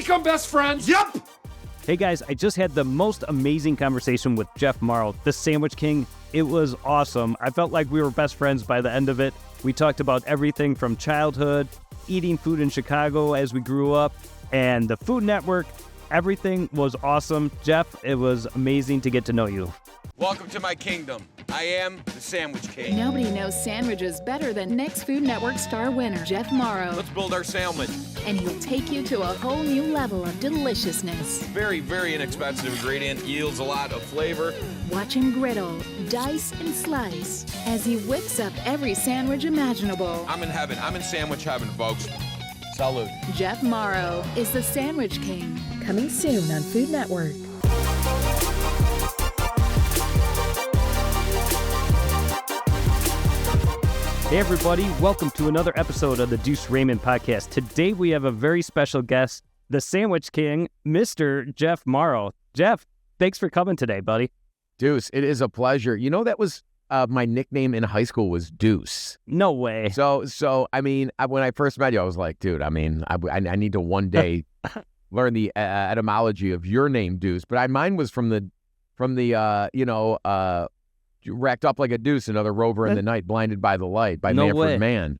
become best friends? Yep! Hey guys, I just had the most amazing conversation with Jeff Mauro, the Sandwich King. It was awesome. I felt like we were best friends by the end of it. We talked about everything from childhood, eating food in Chicago as we grew up, and the Food Network. Everything was awesome. Jeff, it was amazing to get to know you. Welcome to my kingdom. I am the Sandwich King. Nobody knows sandwiches better than next Food Network star winner, Jeff Mauro. Let's build our sandwich. And he'll take you to a whole new level of deliciousness. Very, very inexpensive ingredient. Yields a lot of flavor. Watch him griddle, dice, and slice as he whips up every sandwich imaginable. I'm in heaven. I'm in sandwich heaven, folks. Salud. Jeff Mauro is the Sandwich King. Coming soon on Food Network. Hey everybody, welcome to another episode of the Duce Raymond Podcast. Today we have a very special guest, the Sandwich King, Mr. Jeff Mauro. Jeff, thanks for coming today, buddy. Duce, it is a pleasure. You know, that was my nickname in high school was Duce. No way. So I mean, when I first met you, I was like, dude, I mean, I need to one day learn the etymology of your name, Duce. But mine was from the racked up like a deuce, another rover in the night, blinded by the light, by Manfred Mann.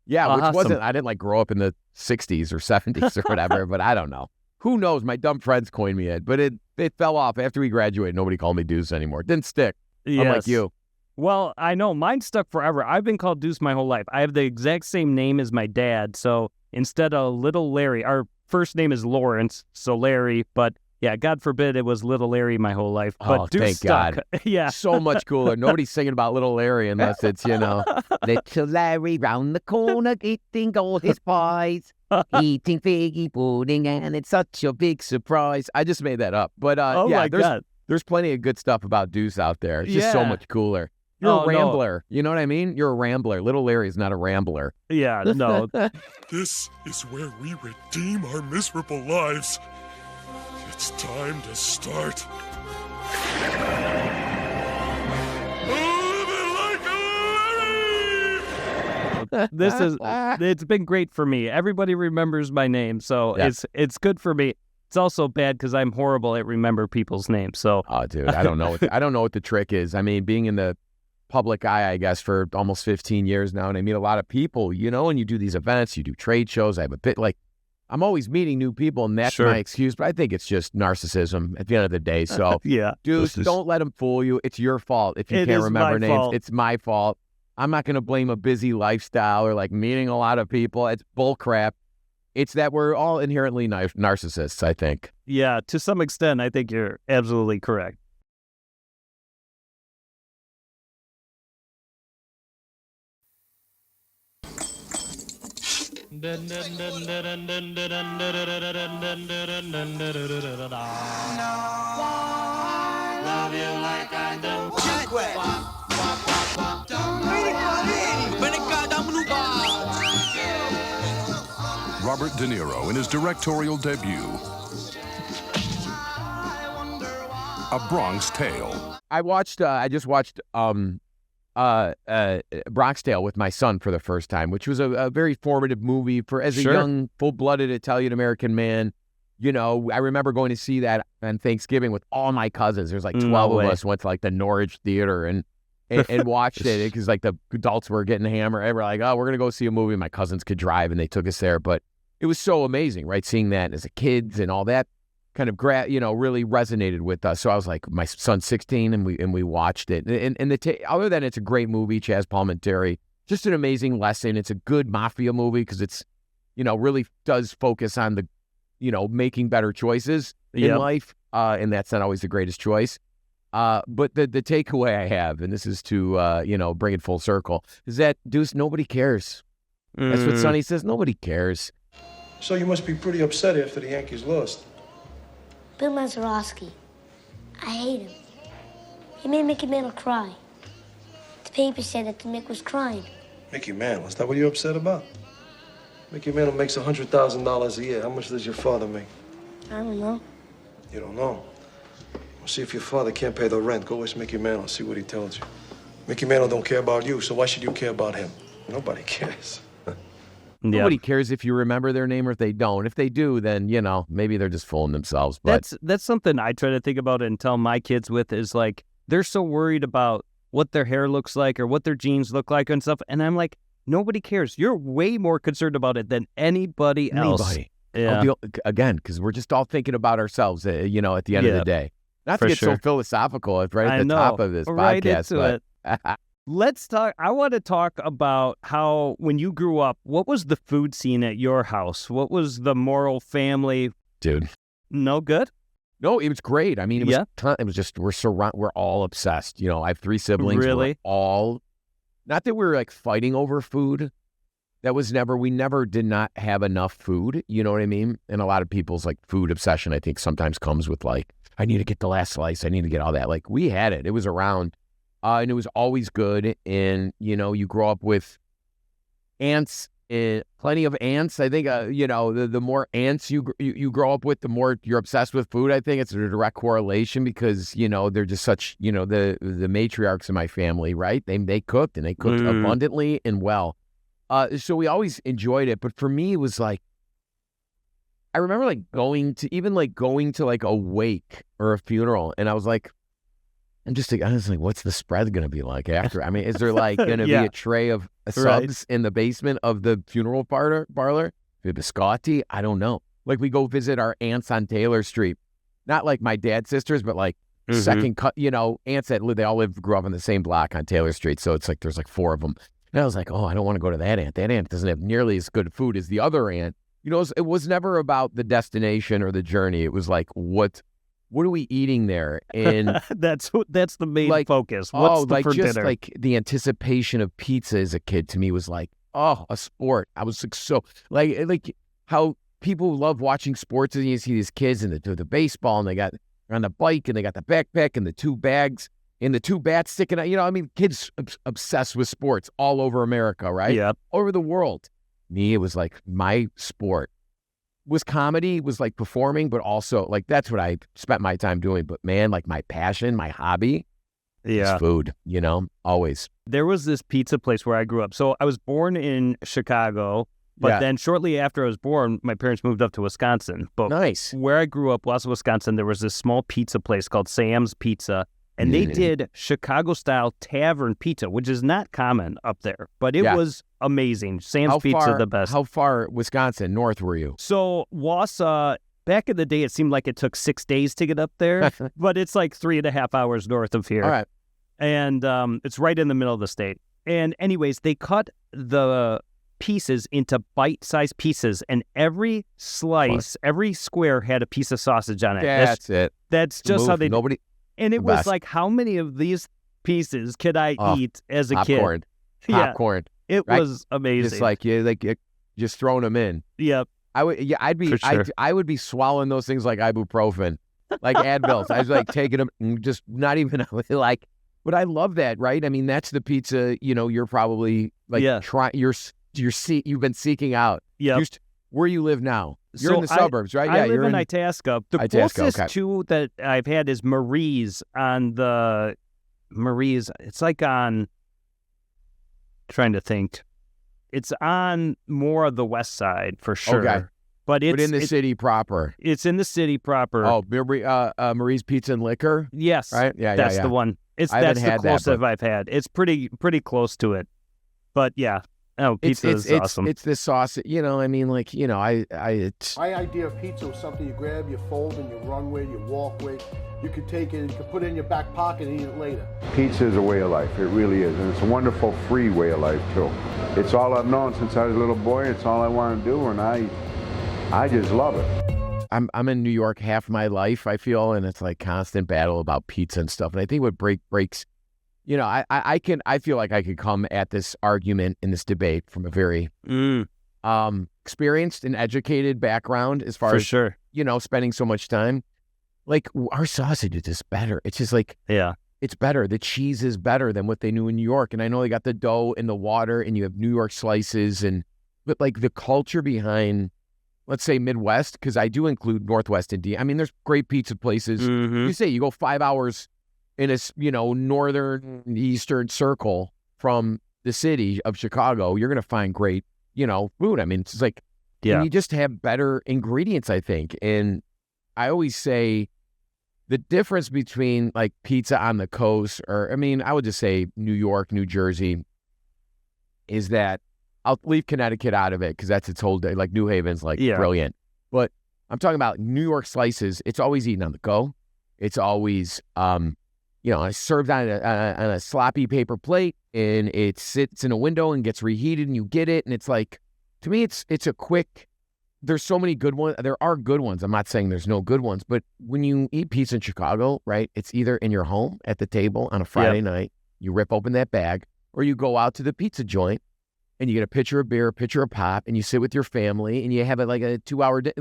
Yeah, which wasn't, I didn't like grow up in the 60s or 70s or whatever, but I don't know. Who knows? My dumb friends coined me it, but it fell off. After we graduated, nobody called me Duce anymore. It didn't stick. Yes. Unlike you. Well, I know. Mine stuck forever. I've been called Duce my whole life. I have the exact same name as my dad, so instead of Little Larry, our first name is Lawrence, so Larry, but yeah, God forbid it was Little Larry my whole life. But Duce thank stuck. God. Yeah. So much cooler. Nobody's singing about Little Larry unless it's, Little Larry round the corner eating all his pies, eating figgy pudding, and it's such a big surprise. I just made that up. But my God. There's plenty of good stuff about Duce out there. It's just so much cooler. You're a rambler. No. You know what I mean? You're a rambler. Little Larry's not a rambler. Yeah, no. This is where we redeem our miserable lives. It's time to start. It's been great for me. Everybody remembers my name, so it's good for me. It's also bad because I'm horrible at remember people's names. So, oh, dude, I don't know. I don't know what the trick is. I mean, being in the public eye, I guess, for almost 15 years now, and I meet a lot of people, and you do these events, you do trade shows. I have a bit I'm always meeting new people, and that's my excuse, but I think it's just narcissism at the end of the day. So, Dude, don't let them fool you. It's your fault if you can't remember names. Fault. It's my fault. I'm not going to blame a busy lifestyle or meeting a lot of people. It's bull crap. It's that we're all inherently narcissists, I think. Yeah, to some extent, I think you're absolutely correct. Robert De Niro in his directorial debut, A Bronx Tale. I just watched Bronx Tale with my son for the first time, which was a very formative movie as a young, full-blooded Italian-American man. I remember going to see that on Thanksgiving with all my cousins. There's 12 of us went to the Norwich Theater and watched it because the adults were getting hammered. They were like, oh, we're going to go see a movie. My cousins could drive and they took us there. But it was so amazing, right? Seeing that as a kid and all that kind of really resonated with us. So I was like, my son's 16 and we watched it. Other than it's a great movie, Chaz Palminteri, just an amazing lesson. It's a good mafia movie because it's, really does focus on the, making better choices in life. And that's not always the greatest choice. But the takeaway I have, and this is to, bring it full circle, is that, Duce, nobody cares. That's what Sonny says. Nobody cares. So you must be pretty upset after the Yankees lost. Bill Mazeroski. I hate him. He made Mickey Mantle cry. The paper said that the Mick was crying. Mickey Mantle? Is that what you're upset about? Mickey Mantle makes $100,000 a year. How much does your father make? I don't know. You don't know? See, if your father can't pay the rent, go ask Mickey Mantle, see what he tells you. Mickey Mantle don't care about you, so why should you care about him? Nobody cares. Nobody cares if you remember their name or if they don't. If they do, then, you know, maybe they're just fooling themselves. But that's something I try to think about and tell my kids with is like, they're so worried about what their hair looks like or what their jeans look like and stuff. And I'm like, nobody cares. You're way more concerned about it than anybody else. Yeah. Again, because we're just all thinking about ourselves, you know, at the end of the day. Not to get so philosophical right at the top of this podcast. But let's talk. I want to talk about how, when you grew up, what was the food scene at your house? What was the Mauro family? Dude. No good? No, it was great. I mean, it was just, we're all obsessed. You know, I have 3 siblings. Really? We're all, not that we're like fighting over food. We never did not have enough food. You know what I mean? And a lot of people's like food obsession, I think, sometimes comes with like, I need to get the last slice. I need to get all that. Like, we had it. It was around. And it was always good. And, you know, you grow up with ants, plenty of ants. I think, you know, the more ants you grow up with, the more you're obsessed with food. I think it's a direct correlation because, you know, they're just such, you know, the matriarchs in my family, right? They cooked, and they cooked abundantly and well. So we always enjoyed it. But for me, it was like, I remember like going to like a wake or a funeral. And I was like, what's the spread going to be like after? I mean, is there like going to be a tray of subs in the basement of the funeral parlor? Biscotti? I don't know. Like, we go visit our aunts on Taylor Street. Not like my dad's sisters, but like second cut, you know, aunts that they all grew up on the same block on Taylor Street. So it's like, there's like 4 of them. And I was like, oh, I don't want to go to that aunt. That aunt doesn't have nearly as good food as the other aunt. You know, it was never about the destination or the journey. It was like, what are we eating there? And that's the main focus. What's for just dinner? Like the anticipation of pizza as a kid to me was like, oh, a sport. I was like, so like how people love watching sports, and you see these kids and the baseball, and they're on the bike, and they got the backpack and the 2 bags and the 2 bats sticking out. You know, I mean, kids obsessed with sports all over America, right? Yeah, all over the world. Me, it was like my sport was comedy, was like performing, but also like that's what I spent my time doing. But man, like my passion, my hobby is food, you know, always. There was this pizza place where I grew up. So I was born in Chicago, but then shortly after I was born, my parents moved up to Wisconsin. But nice. Where I grew up, Wausau, Wisconsin, there was this small pizza place called Sam's Pizza. And they did Chicago-style tavern pizza, which is not common up there. But it was amazing. Sam's Pizza, the best. How far, Wisconsin, north were you? So Wausau, back in the day, it seemed like it took 6 days to get up there. But it's like 3.5 hours north of here. All right. And it's right in the middle of the state. And anyways, they cut the pieces into bite-sized pieces. And every slice, every square had a piece of sausage on it. That's it. That's just how they... And it was best. like, how many of these pieces could I eat as a popcorn. kid? Popcorn. It was amazing. Just like just throwing them in. Yep. I would be swallowing those things like ibuprofen, like Advils. I was like taking them, and just not even like. But I love that, right? I mean, that's the pizza. You know, you're probably like you've been seeking out. Yeah. Where you live now? You're in the suburbs, right? I live in Itasca. The closest to that I've had is Marie's on the Marie's. It's like on. Trying to think, it's on more of the west side for sure. Okay. But it's in the city proper. It's in the city proper. Oh, Marie's Pizza and Liquor. Yes, right. Yeah, that's the one. That's the closest I've had. It's pretty close to it. But yeah. Oh, pizza is awesome. It's this sauce, you know. I mean, like, you know, My idea of pizza was something you grab, you fold, and you run with, you walk with. You could take it, you could put it in your back pocket and eat it later. Pizza is a way of life. It really is, and it's a wonderful, free way of life too. It's all I've known since I was a little boy. It's all I want to do, and I just love it. I'm in New York half my life, I feel, and it's like constant battle about pizza and stuff. And I think what breaks. You know, I feel like I could come at this argument in this debate from a very experienced and educated background as far as, you know, spending so much time. Like, our sausage is just better. It's just like, it's better. The cheese is better than what they knew in New York. And I know they got the dough and the water and you have New York slices but like the culture behind let's say Midwest, because I do include Northwest Indiana. I mean, there's great pizza places. You say you go 5 hours in a, northern, eastern circle from the city of Chicago, you're going to find great, food. I mean, it's like, and you just have better ingredients, I think. And I always say the difference between like pizza on the coast, or, I mean, I would just say New York, New Jersey, is that I'll leave Connecticut out of it because that's its whole day. Like New Haven's like brilliant. But I'm talking about New York slices. It's always eaten on the go. It's always, served on a sloppy paper plate, and it sits in a window and gets reheated, and you get it. And it's like, to me, it's a quick. There's so many good ones. There are good ones. I'm not saying there's no good ones, but when you eat pizza in Chicago, right, it's either in your home at the table on a Friday night, you rip open that bag, or you go out to the pizza joint and you get a pitcher of beer, a pitcher of pop, and you sit with your family and you have it like a 2-hour day,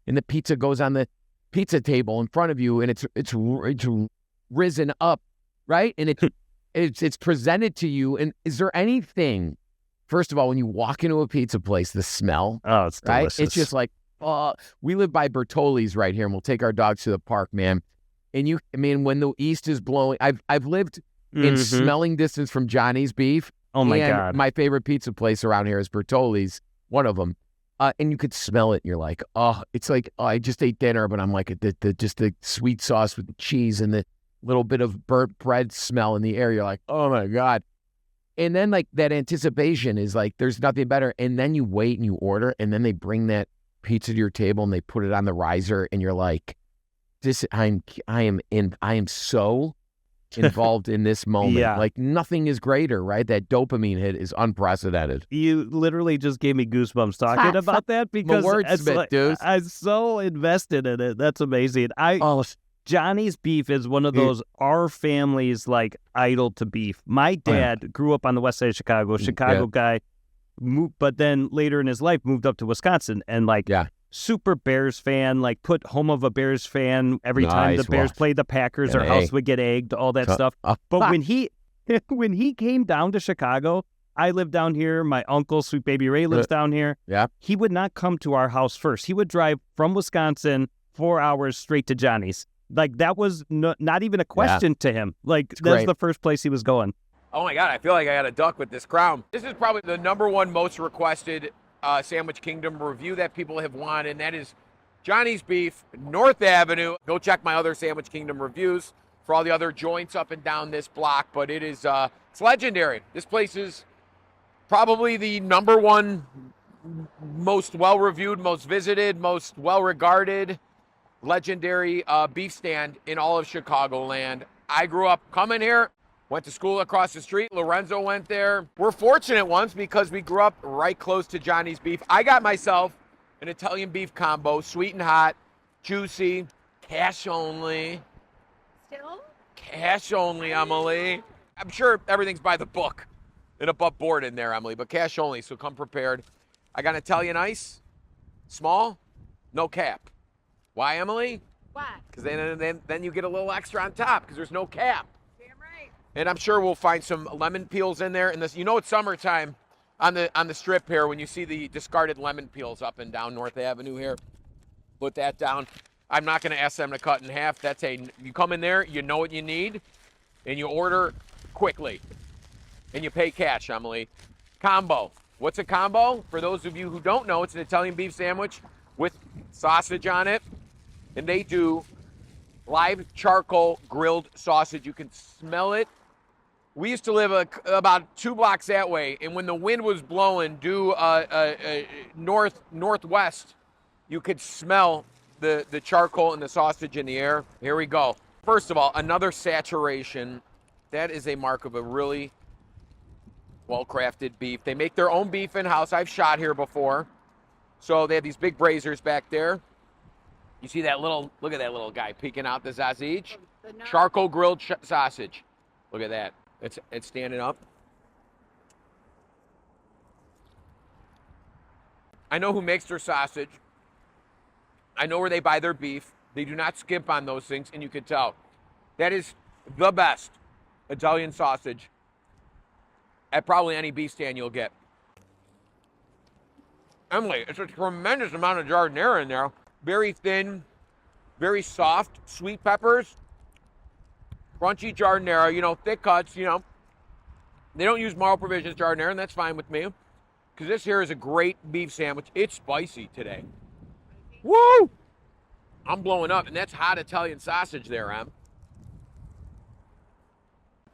and the pizza goes on the pizza table in front of you, and it's risen up, right? And it's presented to you. And is there anything, first of all, when you walk into a pizza place, the smell, it's delicious. Right? It's just like, we live by Bertoli's right here, and we'll take our dogs to the park, man. And when the east is blowing, I've lived in smelling distance from Johnny's Beef. Oh my God. My favorite pizza place around here is Bertoli's, one of them. And you could smell it, and you're like, it's like, I just ate dinner, but I'm like, just the sweet sauce with the cheese and the little bit of burnt bread smell in the air. You're like, oh my God. And then like that anticipation is like, there's nothing better. And then you wait and you order, and then they bring that pizza to your table and they put it on the riser, and you're like, I am so involved in this moment. Like nothing is greater, right? That dopamine hit is unprecedented. You literally just gave me goosebumps talking about that, because I'm so invested in it. That's amazing. Johnny's Beef is one of those, our family's like idol to beef. My dad grew up on the west side of Chicago guy, but then later in his life moved up to Wisconsin, and super Bears fan, like put home of a Bears fan every time the Bears played the Packers, our house would get egged, all that stuff. But when he came down to Chicago, I live down here. My uncle, Sweet Baby Ray, lives down here. Yeah. He would not come to our house first. He would drive from Wisconsin 4 hours straight to Johnny's. Like that was not even a question to him. Like that's the first place he was going. Oh my God, I feel like I got a duck with this crown. This is probably the #1 most requested Sandwich Kingdom review that people have wanted, and that is Johnny's Beef, North Avenue. Go check my other Sandwich Kingdom reviews for all the other joints up and down this block, but it is it's legendary. This place is probably the #1 most well-reviewed, most visited, most well-regarded legendary beef stand in all of Chicagoland. I grew up coming here, went to school across the street. Lorenzo went there. We're fortunate ones because we grew up right close to Johnny's Beef. I got myself an Italian beef combo, sweet and hot, juicy, cash only. Still? Cash only, Emily. I'm sure everything's by the book and above board in there, Emily, but cash only, so come prepared. I got an Italian ice, small, no cap. Why, Emily? Why? Because then you get a little extra on top because there's no cap. Damn right. And I'm sure we'll find some lemon peels in there. And this, it's summertime on the strip here when you see the discarded lemon peels up and down North Avenue here. Put that down. I'm not going to ask them to cut in half. You come in there, you know what you need, and you order quickly. And you pay cash, Emily. Combo. What's a combo? For those of you who don't know, it's an Italian beef sandwich with sausage on it. And they do live charcoal grilled sausage. You can smell it. We used to live about 2 blocks that way, and when the wind was blowing due northwest, you could smell the charcoal and the sausage in the air. Here we go. First of all, another saturation. That is a mark of a really well-crafted beef. They make their own beef in-house. I've shot here before. So they have these big braziers back there. You see that look at that little guy peeking out the sausage. Charcoal grilled sausage. Look at that. It's standing up. I know who makes their sausage. I know where they buy their beef. They do not skimp on those things, and you can tell. That is the best Italian sausage at probably any beef stand you'll get. Emily, it's a tremendous amount of giardiniera in there. Very thin, very soft, sweet peppers, crunchy giardiniera, thick cuts, They don't use Mauro Provisions giardiniera, and that's fine with me, because this here is a great beef sandwich. It's spicy today. Woo! I'm blowing up, and that's hot Italian sausage there, Em.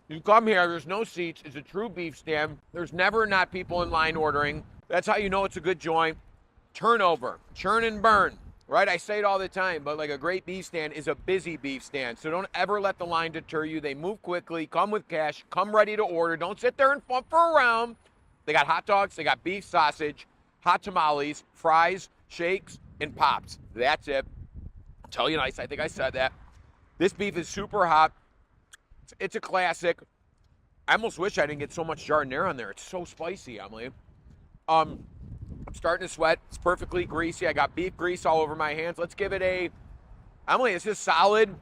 You come here, there's no seats. It's a true beef stand. There's never not people in line ordering. That's how you know it's a good joint. Turnover, churn and burn, right? I say it all the time, but like a great beef stand is a busy beef stand. So don't ever let the line deter you. They move quickly, come with cash, come ready to order. Don't sit there and flump for around. They got hot dogs, they got beef sausage, hot tamales, fries, shakes, and pops. That's it. I'll tell you nice, I think I said that. This beef is super hot. It's a classic. I almost wish I didn't get so much giardiniera on there. It's so spicy, Emily. I'm starting to sweat. It's perfectly greasy. I got beef grease all over my hands. Let's give it Emily, this is solid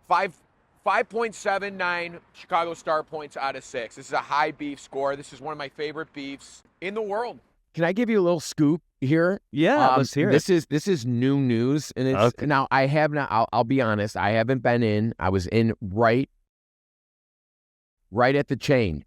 5.79 Chicago Star points out of 6. This is a high beef score. This is one of my favorite beefs in the world. Can I give you a little scoop here? Yeah, let's hear it. This is new news, and it's Okay. Now I have not. I'll be honest. I haven't been in. I was in right at the chain.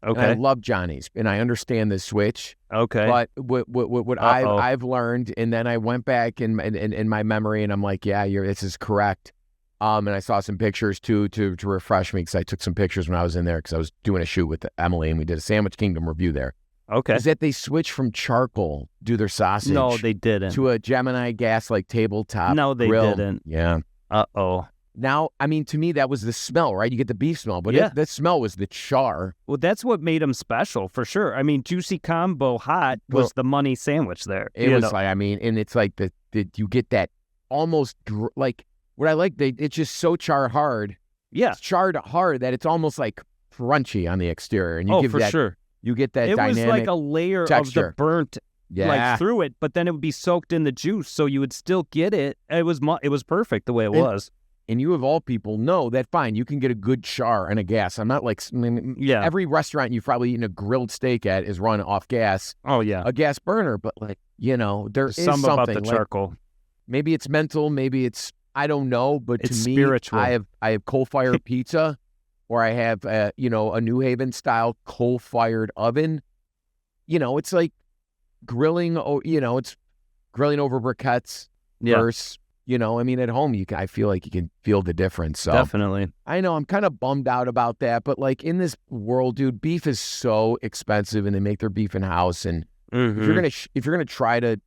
Okay. And I love Johnny's, and I understand the switch. Okay. But what I've learned, and then I went back in my memory, and I'm like, yeah, this is correct. And I saw some pictures too to refresh me, because I took some pictures when I was in there, because I was doing a shoot with Emily, and we did a Sandwich Kingdom review there. Okay. Is that they switched from charcoal, do their sausage? No, they didn't. To a Gemini gas like tabletop. No, they grill. didn't. Yeah. Uh-oh. Now, I mean, to me, that was the smell, right? You get the beef smell, but Yeah. that smell was the char. Well, that's what made them special, for sure. I mean, Juicy Combo Hot was the money sandwich there. It was like, I mean, and it's like you get that almost like what I like. It's just so char hard. Yeah. It's charred hard that it's almost like crunchy on the exterior, and you give for that, sure. You get that It dynamic was like a layer texture. of the burnt, like through it, but then it would be soaked in the juice, so you would still get it. It was perfect the way it was. And you of all people know that fine, you can get a good char and a gas. I'm not like, every restaurant you've probably eaten a grilled steak at is run off gas. Oh yeah, a gas burner, but like there is something about the like, charcoal. Maybe it's mental, maybe it's I don't know, but it's to me, spiritual. I have coal-fired pizza, or I have a New Haven style coal-fired oven. It's like grilling. It's grilling over briquettes versus. I mean, at home, I feel like you can feel the difference. So Definitely. I know I'm kind of bummed out about that, but like in this world, dude, beef is so expensive, and they make their beef in house. And if you're gonna try to,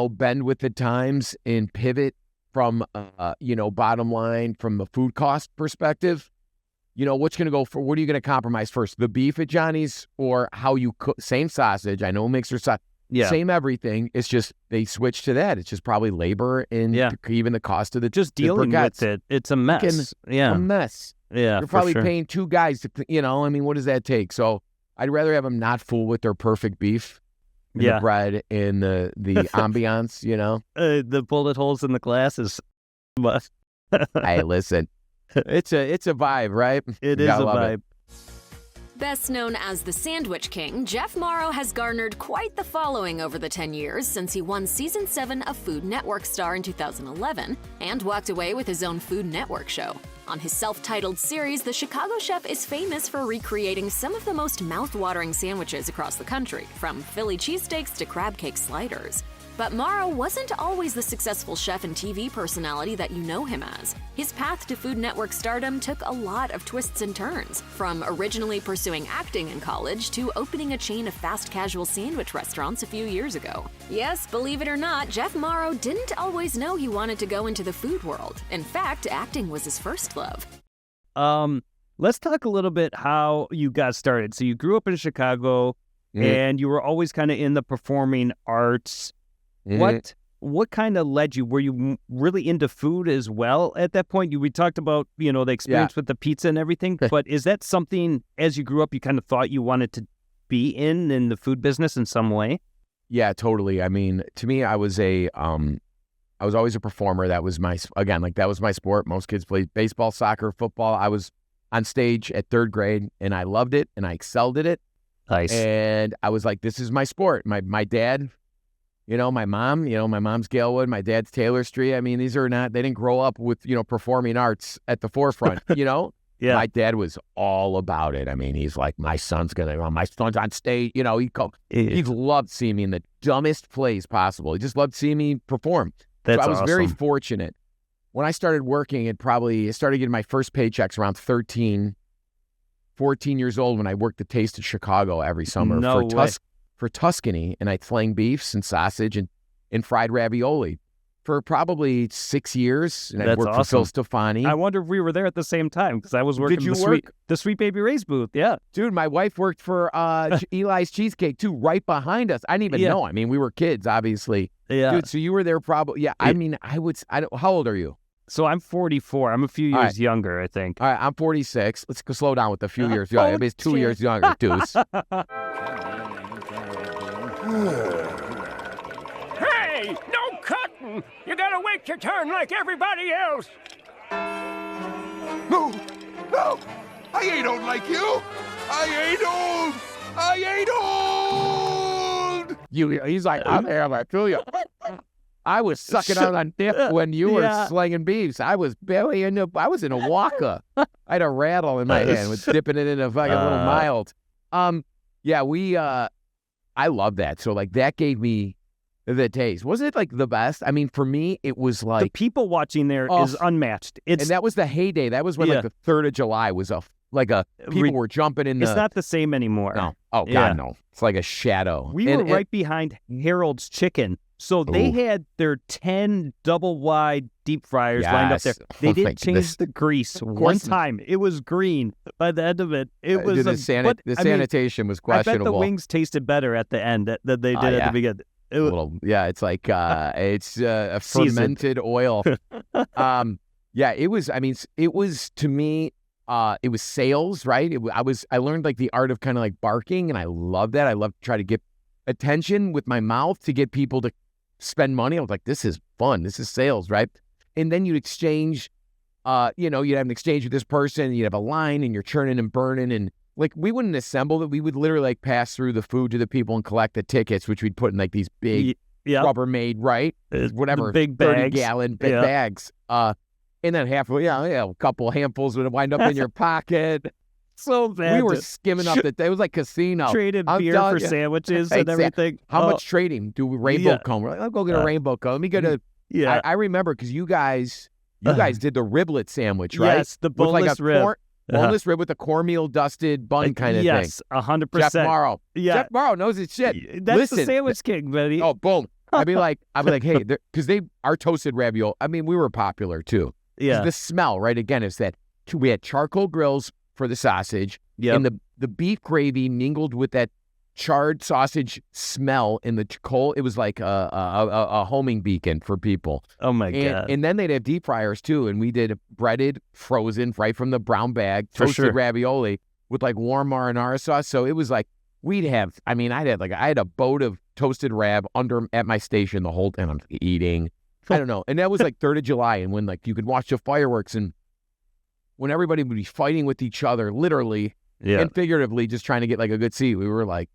bend with the times and pivot from, bottom line from the food cost perspective, what's gonna go for? What are you gonna compromise first? The beef at Johnny's, or how you cook? Same sausage. I know mixer sausage. Yeah. Same everything. It's just they switched to that. It's just probably labor and even the cost of the just dealing with it. It's a mess. A mess. Yeah, you're probably paying 2 guys to. I mean, what does that take? So I'd rather have them not fool with their perfect beef, and the bread and the ambiance. The bullet holes in the glass is. Hey, listen, it's a vibe, right? It is a vibe. Best known as the Sandwich King, Jeff Mauro has garnered quite the following over the 10 years since he won Season 7 of Food Network Star in 2011 and walked away with his own Food Network show. On his self-titled series, the Chicago chef is famous for recreating some of the most mouth-watering sandwiches across the country, from Philly cheesesteaks to crab cake sliders. But Mauro wasn't always the successful chef and TV personality that you know him as. His path to Food Network stardom took a lot of twists and turns, from originally pursuing acting in college to opening a chain of fast casual sandwich restaurants a few years ago. Yes, believe it or not, Jeff Mauro didn't always know he wanted to go into the food world. In fact, acting was his first love. Let's talk a little bit how you got started. So you grew up in Chicago, and you were always kind of in the performing arts. What kind of led you? Were you really into food as well at that point? We talked about, the experience with the pizza and everything, but is that something, as you grew up, you kind of thought you wanted to be in the food business in some way? Yeah, totally. I mean, to me, I was always a performer. That was that was my sport. Most kids played baseball, soccer, football. I was on stage at 3rd grade, and I loved it, and I excelled at it. Nice. And I was like, this is my sport. My dad, my mom, my mom's Galewood, my dad's Taylor Street. I mean, they didn't grow up with, performing arts at the forefront, Yeah. My dad was all about it. I mean, he's like, my son's on stage. He loved seeing me in the dumbest plays possible. He just loved seeing me perform. That's so I was very awesome. fortunate. When I started working, I started getting my first paychecks around 13, 14 years old when I worked the Taste of Chicago every summer for Tuscany, and I'd flang beefs and sausage and fried ravioli for probably 6 years, and I'd worked for Phil Stefani. I wonder if we were there at the same time, because I was working the Sweet Baby Ray's booth. Yeah. Dude, my wife worked for Eli's Cheesecake, too, right behind us. I didn't even know. I mean, we were kids, obviously. Yeah. Dude, so you were there probably. Yeah, I mean, how old are you? So I'm 44. I'm a few years younger, I think. All right, I'm 46. Let's go slow down with a few years younger. It's 2 years younger, Duce. Hey, no cutting! You gotta wait your turn like everybody else. No, I ain't old like you. I ain't old. He's like, I'm here, I feel you. I was sucking on dip when you were slinging beefs. I was barely I was in a walker. I had a rattle in my hand with dipping it in a fucking little mild. I love that. So like that gave me the taste. Wasn't it like the best? I mean, for me, it was like the people watching there is unmatched. And that was the heyday. That was when like the 3rd of July was people were jumping in the. It's not the same anymore. No. Oh God, no. It's like a shadow. We were right behind Harold's Chicken. So they had their 10 double wide deep fryers lined up there. They did change the grease one time. It was green. By the end of it, it was the sanitation was questionable. I bet the wings tasted better at the end than they did at the beginning. It's like it's a fermented oil. It was. I mean, it was to me. It was sales, right? I learned like the art of kind of like barking, and I love that. I love to try to get attention with my mouth to get people to spend money. I was like, this is fun. This is sales, right? And then you'd exchange, you'd have an exchange with this person, and you'd have a line, and you're churning and burning, and like we wouldn't assemble it. We would literally like pass through the food to the people and collect the tickets, which we'd put in like these big Rubbermaid, right? Whatever, big bags. 30-gallon big bags. And then a couple handfuls would wind up in your pocket. So bad. We were skimming up it was like casino. Traded beer for sandwiches and everything. How much trading? Do we rainbow cone? We're like, I'll go get a rainbow cone. Let me get a. Yeah. I remember because you guys did the riblet sandwich, right? Yes, the boneless rib. Boneless rib with a cornmeal dusted bun kind of thing. Yes, 100%. Jeff Mauro. Yeah. Jeff Mauro knows his shit. That's the sandwich king, buddy. Oh, boom. I'd be like, hey, because our toasted ravioli. I mean, we were popular too. Yeah. The smell, right? Again, is that we had charcoal grills for the sausage, and the beef gravy mingled with that charred sausage smell in the coal. It was like a homing beacon for people. Oh my God. And then they'd have deep fryers too, and we did breaded, frozen, right from the brown bag, toasted ravioli with like warm marinara sauce. So it was like I had a boat of toasted rab at my station the whole time. I'm eating. I don't know. And that was like 3rd of July, and when like you could watch the fireworks, and when everybody would be fighting with each other, literally and figuratively, just trying to get like a good seat. We were like,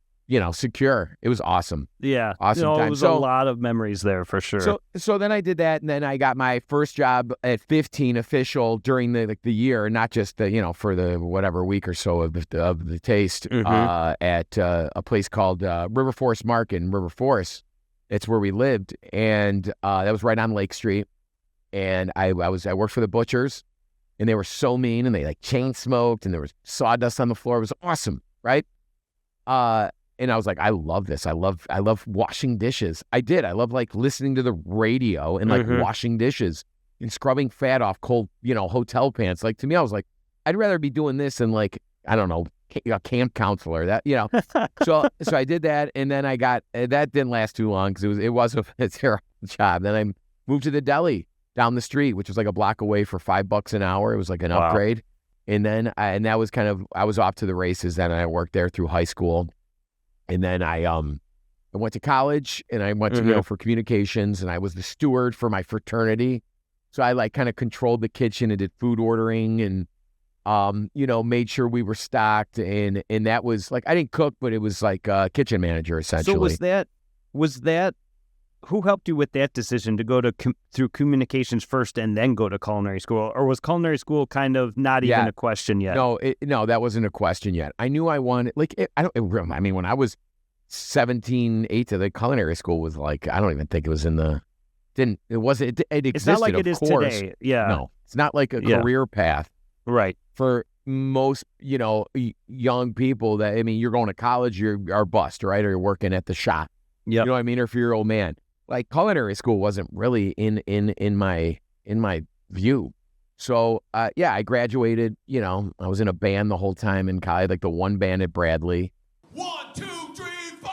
secure. It was awesome. Yeah. Awesome time. It was a lot of memories there for sure. So then I did that, and then I got my first job at 15 official during the year, not just for the whatever week or so of the taste at a place called River Forest Market in River Forest. It's where we lived, and that was right on Lake Street. And I worked for the butchers, and they were so mean, and they like chain smoked, and there was sawdust on the floor. It was awesome, right? And I was like, I love this. I love washing dishes. I did. I love like listening to the radio and like washing dishes and scrubbing fat off cold, hotel pants. Like to me, I was like, I'd rather be doing this than like, I don't know, a camp counselor. That So I did that, and then I got that didn't last too long because it was a terrible job. Then I moved to the deli down the street, which was like a block away for $5 an hour. It was like an upgrade, and then that was I was off to the races. Then I worked there through high school, and then I went to college, and I went to for communications, and I was the steward for my fraternity. So I like kind of controlled the kitchen and did food ordering and Made sure we were stocked, and that was like, I didn't cook, but it was like kitchen manager essentially. So was that who helped you with that decision to go to through communications first and then go to culinary school, or was culinary school kind of not even a question yet? No, that wasn't a question yet. I knew I wanted, when I was 17, 18, the culinary school was like, I don't even think it was it existed, it's not like it is today. Yeah. No, it's not like a career path. Right. For most, young people that, you're going to college, you're bust, right? Or you're working at the shop. Yeah. You know what I mean? Or if you're your old man. Like culinary school wasn't really in my view. So I graduated, I was in a band the whole time in college, like the one band at Bradley. 1, 2, 3, 4.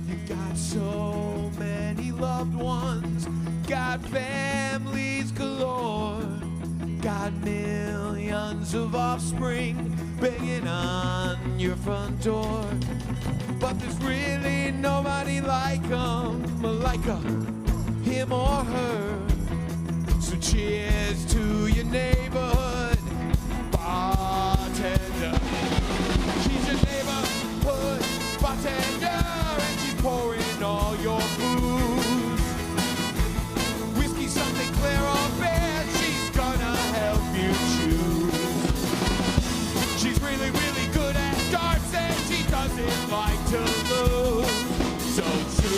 You got so many loved ones, got families galore, got millions of offspring banging on your front door. But there's really nobody like him or her. So cheers to your neighborhood bartender. She's your neighborhood bartender, and she's pouring all your booze. Whiskey, something clear or bad, she's gonna help you choose. She's really, really good at darts, and she doesn't like to lose. So to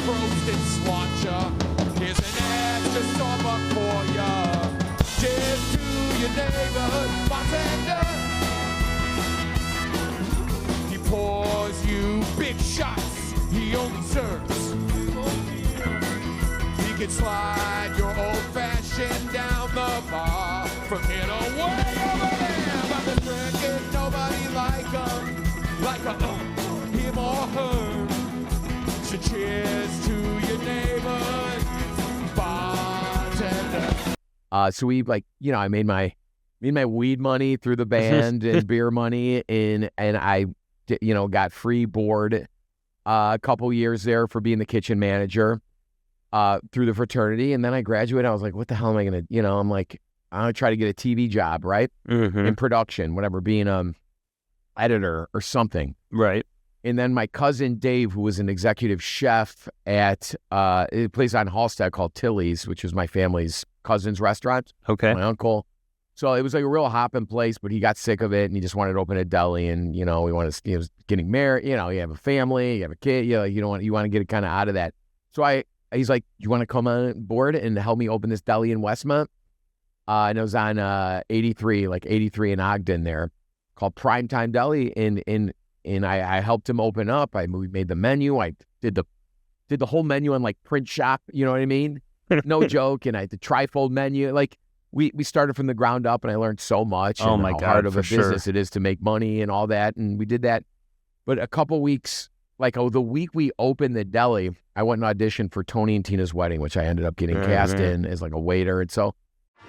Prost and Slancha, here's an extra Starbucks for ya. Cheers to your neighborhood bartender. He pours you big shots, he only serves. He can slide your old-fashioned down the bar from here to way over there. But the drink is nobody like him or her. So cheers to your neighborhood bartender. So we I made my weed money through the band and beer money, and I, got free board a couple years there for being the kitchen manager through the fraternity. And then I graduated. I was like, what the hell am I going to, I'm like, I'm going to try to get a TV job, right? Mm-hmm. In production, whatever, being editor or something. Right. And then my cousin Dave, who was an executive chef at a place on Halstead called Tilly's, which was my family's cousin's restaurant. Okay. My uncle. So it was like a real hopping place, but he got sick of it and he just wanted to open a deli. And, he wanted to, he was getting married, you have a family, you have a kid, you want to get it kind of out of that. So he's like, you want to come on board and help me open this deli in Westmont? And it was on 83 in Ogden there, called Primetime Deli. And I helped him open up. We made the menu. I did the whole menu on like print shop. You know what I mean? No joke. And I had the trifold menu. Like we started from the ground up, and I learned so much. Oh and my how God, hard of for a business it is to make money and all that. And we did that. But a couple weeks, the week we opened the deli, I went and auditioned for Tony and Tina's wedding, which I ended up getting cast in as like a waiter. And so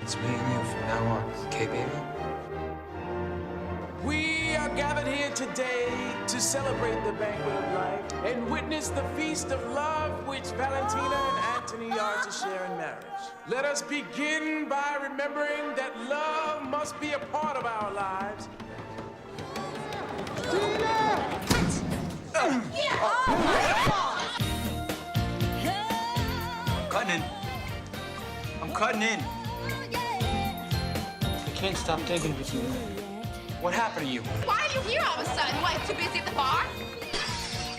it's me and you from now on, okay, baby? We are gathered here today to celebrate the banquet of life and witness the feast of love which Valentina and Anthony are to share in marriage. Let us begin by remembering that love must be a part of our lives. I'm cutting in. I can't stop thinking of you. What happened to you? Why are you here all of a sudden? What, too busy at the bar?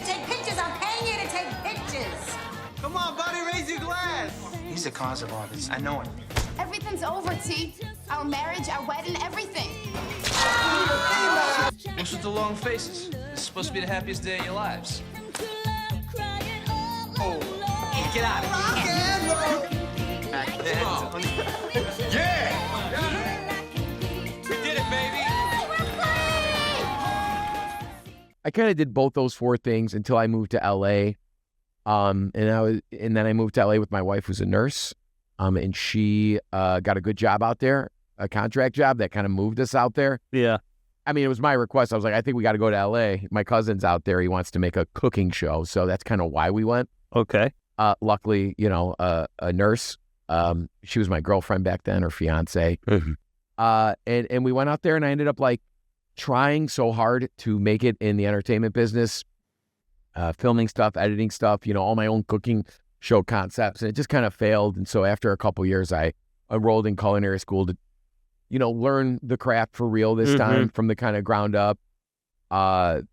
Take pictures. I'm paying you to take pictures. Come on, buddy, raise your glass. He's the cause of all this. I know it. Everything's over, T. Our marriage, our wedding, everything. What's with the long faces? This is supposed to be the happiest day of your lives. Oh, get out of here. Back then. Yeah! We did it, baby! I kind of did both those four things until I moved to LA. And then I moved to LA with my wife, who's a nurse. And she got a good job out there, a contract job that kind of moved us out there. Yeah. I mean, it was my request. I was like, I think we got to go to L.A. My cousin's out there. He wants to make a cooking show. So that's kind of why we went. Okay. Luckily, a nurse, she was my girlfriend back then, or fiance. Mm-hmm. And we went out there, and I ended up like trying so hard to make it in the entertainment business, filming stuff, editing stuff, all my own cooking show concepts. And it just kind of failed. And so after a couple years, I enrolled in culinary school to, learn the craft for real this time from the kind of ground up,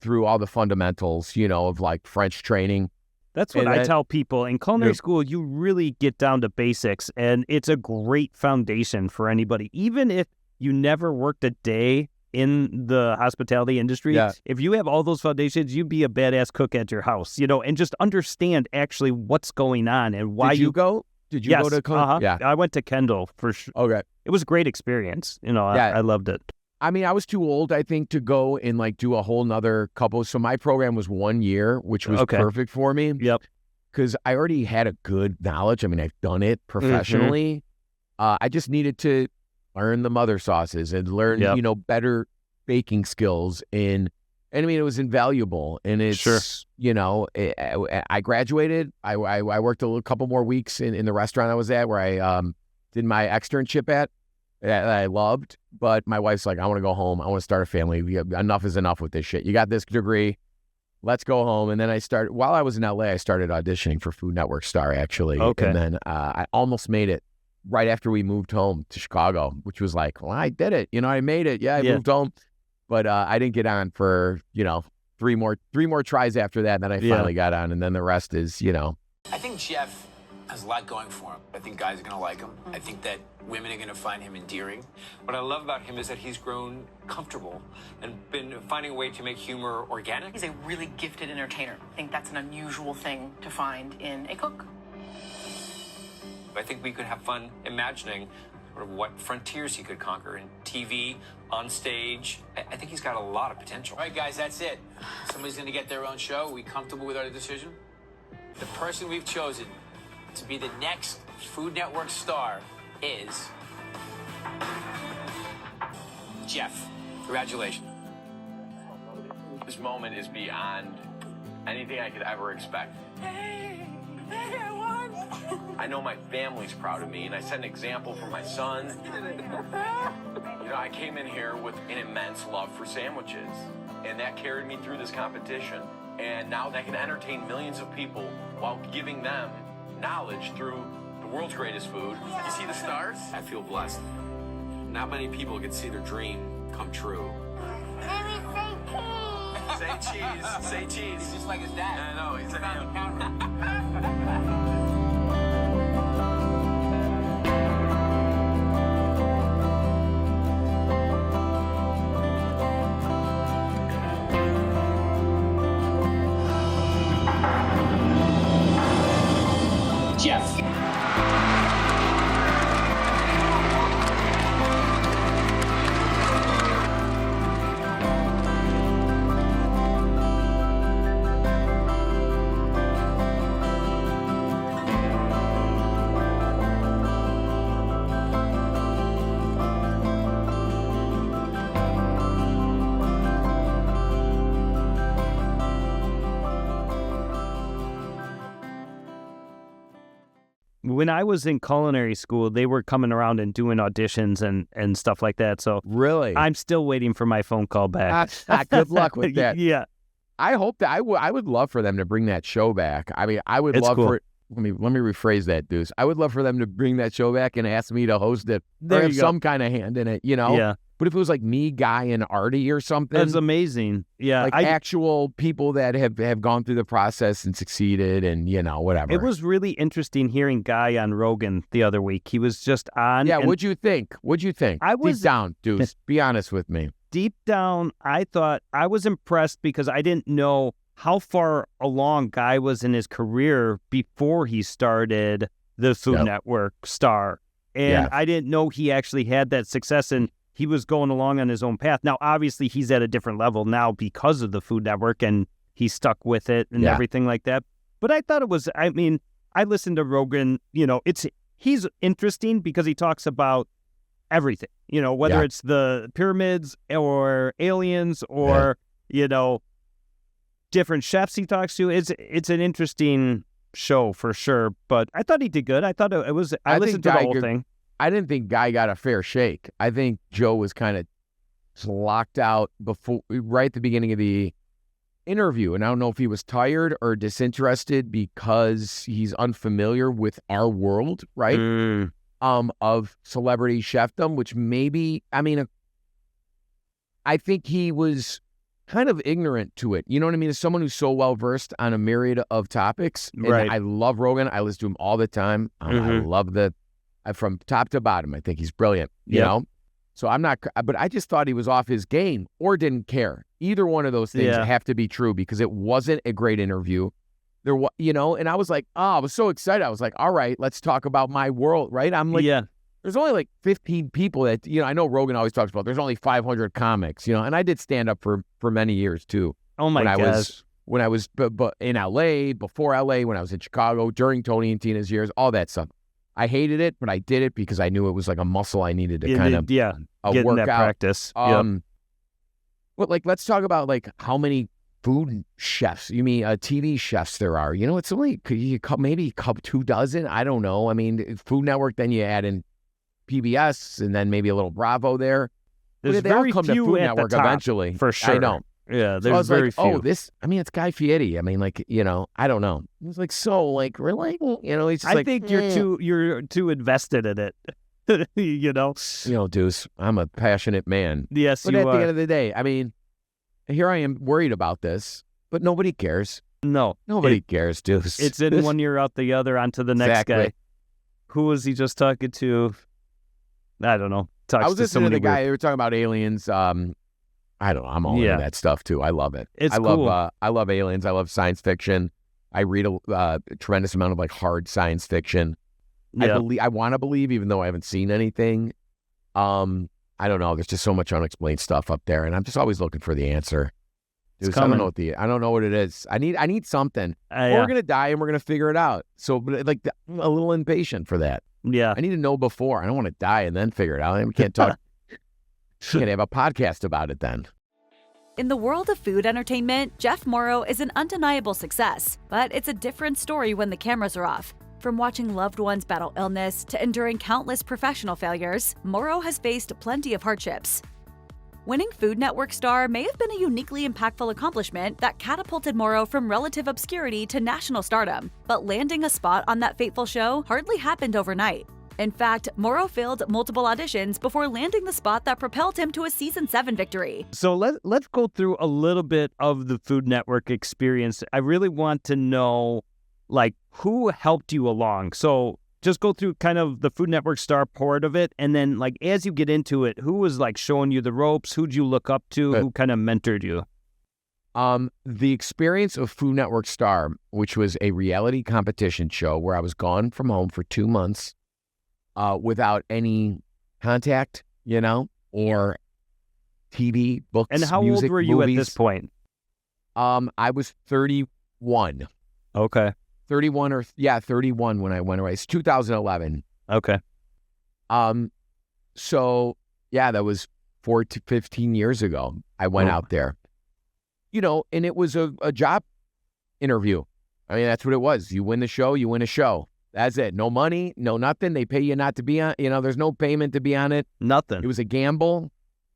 through all the fundamentals, of like French training. That's what I tell people. In culinary school, you really get down to basics, and it's a great foundation for anybody. Even if you never worked a day in the hospitality industry, if you have all those foundations, you'd be a badass cook at your house, and just understand actually what's going on and why Did you go? Did you go to culinary? Yeah, I went to Kendall for sure. Okay. It was a great experience. I loved it. I mean, I was too old, I think, to go and like do a whole nother couple. So my program was 1 year, which was perfect for me. Yep. Because I already had a good knowledge. I mean, I've done it professionally. I just needed to learn the mother sauces and learn, better baking skills. And I mean, it was invaluable. And it's, I graduated. I worked a couple more weeks in the restaurant I was at, where I did my externship at. That I loved, but my wife's like, I want to go home. I want to start a family. Enough is enough with this shit. You got this degree. Let's go home. And then while I was in LA, I started auditioning for Food Network Star, actually. Okay. And then I almost made it right after we moved home to Chicago, which was like, well, I did it. I made it. Yeah, I moved home. But I didn't get on for, three more tries after that. And then I finally got on. And then the rest is, I think Jeff has a lot going for him. I think guys are going to like him. I think that women are going to find him endearing. What I love about him is that he's grown comfortable and been finding a way to make humor organic. He's a really gifted entertainer. I think that's an unusual thing to find in a cook. I think we could have fun imagining sort of what frontiers he could conquer in TV, on stage. I think he's got a lot of potential. All right, guys, that's it. Somebody's going to get their own show. Are we comfortable with our decision? The person we've chosen to be the next Food Network star is Jeff. Congratulations. This moment is beyond anything I could ever expect. Hey, I won. I know my family's proud of me, and I set an example for my son. I came in here with an immense love for sandwiches, and that carried me through this competition. And now I can entertain millions of people while giving them knowledge through the world's greatest food. You see the stars? I feel blessed. Not many people can see their dream come true. Say cheese. Say cheese. He's just like his dad. I know, he's on the counter. Jeff. When I was in culinary school, they were coming around and doing auditions and stuff like that. So really, I'm still waiting for my phone call back. Good luck with that. Yeah. I hope that I would love for them to bring that show back. I mean, I would love for let me rephrase that, Duce. I would love for them to bring that show back and ask me to host it or have some kind of hand in it, Yeah. But if it was like me, Guy, and Artie or something. That's amazing. Yeah. Like actual people that have gone through the process and succeeded and, whatever. It was really interesting hearing Guy on Rogan the other week. He was just on. Yeah, what'd you think? I was deep down, Duce. Be honest with me. Deep down, I thought I was impressed because I didn't know how far along Guy was in his career before he started the Food Network Star. And I didn't know he actually had that success and he was going along on his own path. Now, obviously, he's at a different level now because of the Food Network and he stuck with it and everything like that. But I thought it was, I mean, I listened to Rogan, he's interesting because he talks about everything, whether it's the pyramids or aliens or, different chefs he talks to. It's an interesting show for sure, but I thought he did good. I thought it was, I listened to the whole thing. I didn't think Guy got a fair shake. I think Joe was kind of locked out right at the beginning of the interview, and I don't know if he was tired or disinterested because he's unfamiliar with our world, right? Of celebrity chefdom, which maybe, I think he was kind of ignorant to it. You know what I mean? As someone who's so well versed on a myriad of topics, and right. I love Rogan. I listen to him all the time. I love from top to bottom. I think he's brilliant. You know. So but I just thought he was off his game or didn't care. Either one of those things have to be true because it wasn't a great interview. There was, and I was like, I was so excited. I was like, all right, let's talk about my world, right? I'm like, there's only like 15 people that, I know Rogan always talks about, there's only 500 comics, and I did stand up for many years too. Oh my gosh. When I was in LA, before LA, when I was in Chicago, during Tony and Tina's years, all that stuff. I hated it, but I did it because I knew it was like a muscle I needed to kind of get work in that out. practice. But let's talk about like how many food chefs, TV chefs there are. It's only maybe 2 dozen. I don't know. I mean, Food Network, then you add in PBS and then maybe a little Bravo there. There's they very all come few to Food at Network the top, eventually. for sure. I know. Yeah, So I there's was very like, few. it's Guy Fieri. I mean, like, I don't know. It was like, so like, really? He's just I think you're too invested in it. Duce, I'm a passionate man. Yes, but you at are. the end of the day, I mean, here I am worried about this, but nobody cares. No. Nobody cares, Duce. It's in one ear out the other, on to the next guy. Who was he just talking to? I don't know. I was listening to the guy, they were talking about aliens. I don't know. I'm all into that stuff too. I love it. It's cool. I love aliens. I love science fiction. I read a tremendous amount of like hard science fiction. Yeah. I want to believe, even though I haven't seen anything. I don't know. There's just so much unexplained stuff up there, and I'm just always looking for the answer. Dude, I don't know what it is. I need something. We're gonna die, and we're gonna figure it out. So, like, I'm a little impatient for that. Yeah, I need to know before. I don't want to die and then figure it out. We can't talk. Can't have a podcast about it then. In the world of food entertainment, Jeff Mauro is an undeniable success, but it's a different story when the cameras are off. From watching loved ones battle illness to enduring countless professional failures, Mauro has faced plenty of hardships. Winning Food Network star may have been a uniquely impactful accomplishment that catapulted Mauro from relative obscurity to national stardom, but landing a spot on that fateful show hardly happened overnight. In fact, Mauro failed multiple auditions before landing the spot that propelled him to a Season 7 victory. So let's go through a little bit of the Food Network experience. I really want to know, like, who helped you along? So just go through kind of the Food Network star part of it, and then, like, as you get into it, who was, like, showing you the ropes? Who'd you look up to? Who kind of mentored you? The experience of Food Network Star, which was a reality competition show where I was gone from home for 2 months, without any contact, or TV, books, and how music, old were you movies. at this point? I was 31. Okay. 31 when I went away. It's 2011. Okay. So yeah, that was 15 years ago. I went out there, and it was a job interview. I mean, that's what it was. You win the show, you win a show. That's it. No money, no nothing. They pay you not to be on, there's no payment to be on it. Nothing. It was a gamble.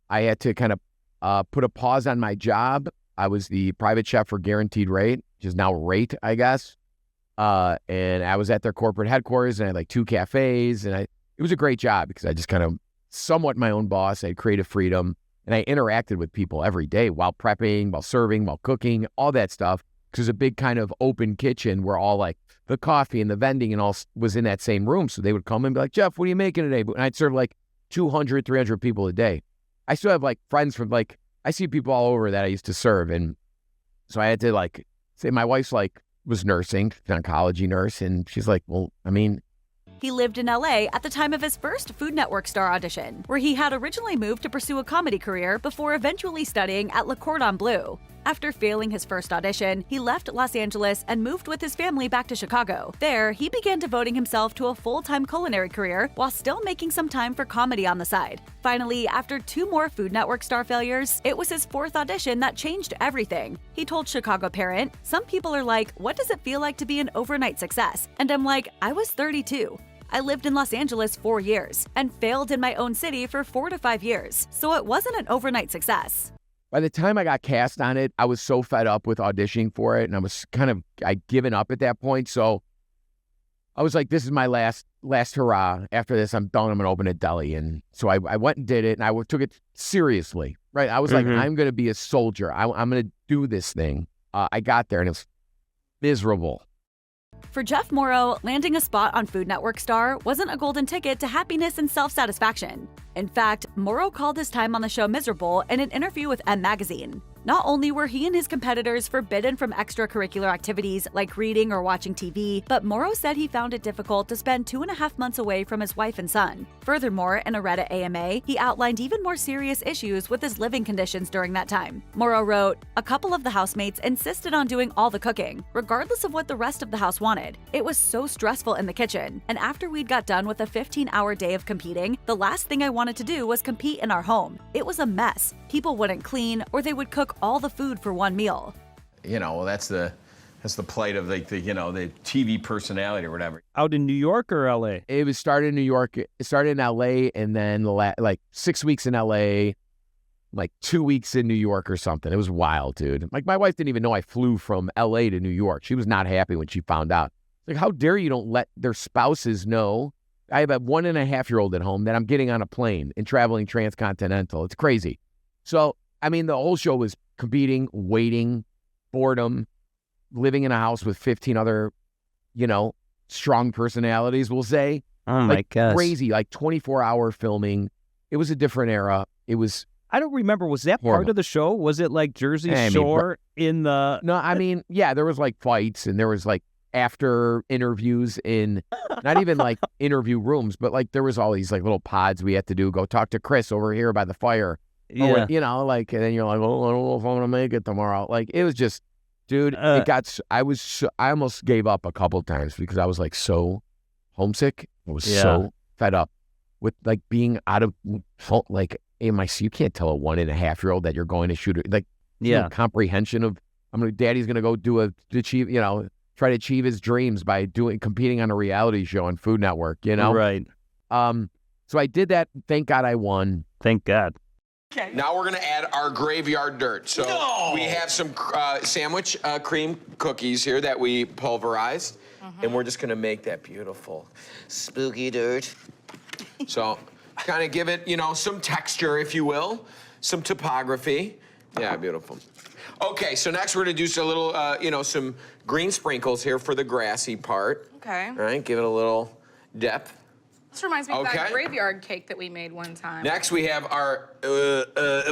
I had to kind of put a pause on my job. I was the private chef for Guaranteed Rate, which is now Rate, I guess. And I was at their corporate headquarters, and I had like 2 cafes, and it was a great job because I just kind of somewhat my own boss. I had creative freedom, and I interacted with people every day while prepping, while serving, while cooking, all that stuff. Because it was a big kind of open kitchen where all like the coffee and the vending and all was in that same room. So they would come and be like, Jeff, what are you making today? And I'd serve like 200, 300 people a day. I still have like friends from I see people all over that I used to serve. And so I had to say my wife's was nursing, an oncology nurse. And she's like, well, I mean. He lived in LA at the time of his first Food Network star audition, where he had originally moved to pursue a comedy career before eventually studying at Le Cordon Bleu. After failing his first audition, he left Los Angeles and moved with his family back to Chicago. There, he began devoting himself to a full-time culinary career while still making some time for comedy on the side. Finally, after 2 more Food Network star failures, it was his 4th audition that changed everything. He told Chicago Parent, "Some people are like, what does it feel like to be an overnight success?" And I'm like, I was 32. I lived in Los Angeles 4 years and failed in my own city for 4 to 5 years, so it wasn't an overnight success. By the time I got cast on it, I was so fed up with auditioning for it, and I'd given up at that point. So I was like, this is my last hurrah. After this, I'm done. I'm going to open a deli. And so I went and did it, and I took it seriously, right? I was like, I'm going to be a soldier. I'm going to do this thing. I got there, and it was miserable. For Jeff Mauro, landing a spot on Food Network Star wasn't a golden ticket to happiness and self-satisfaction. In fact, Mauro called his time on the show miserable in an interview with M Magazine. Not only were he and his competitors forbidden from extracurricular activities like reading or watching TV, but Mauro said he found it difficult to spend 2.5 months away from his wife and son. Furthermore, in a Reddit AMA, he outlined even more serious issues with his living conditions during that time. Mauro wrote, "A couple of the housemates insisted on doing all the cooking, regardless of what the rest of the house wanted. It was so stressful in the kitchen, and after we'd got done with a 15-hour day of competing, the last thing I wanted to do was compete in our home. It was a mess. People wouldn't clean, or they would cook all the food for one meal." Well, that's the plight of the TV personality or whatever. Out in New York or LA? It started in New York. It started in LA, and then 6 weeks in LA, 2 weeks in New York or something. It was wild, dude. My wife didn't even know I flew from LA to New York. She was not happy when she found out. How dare you don't let their spouses know? I have a 1.5-year-old at home that I'm getting on a plane and traveling transcontinental. It's crazy. So, the whole show was competing, waiting, boredom, living in a house with 15 other, strong personalities, we'll say. Oh, my gosh. Crazy, 24-hour filming. It was a different era. It was... I don't remember. Was that horrible. Part of the show? Was it like Jersey Shore in the... No, yeah, there was fights, and there was after interviews in, not even interview rooms, but there was all these little pods we had to do. Go talk to Chris over here by the fire. Yeah. Or, and then you're like, oh, I don't know if I'm going to make it tomorrow. It was just, dude, I almost gave up a couple times because I was so homesick. I was so fed up with being out of, you can't tell a 1.5-year-old that you're going to shoot it. No comprehension of, daddy's going to go try to achieve his dreams by competing on a reality show on Food Network, Right. So I did that. Thank God I won. Thank God. Okay. Now we're going to add our graveyard dirt. So we have some sandwich cream cookies here that we pulverized. And we're just going to make that beautiful spooky dirt. So kind of give it, some texture, if you will, some topography. Yeah, beautiful. Okay, so next we're going to do a little, some green sprinkles here for the grassy part. Okay. All right, give it a little depth. This reminds me of that graveyard cake that we made one time. Next, we have our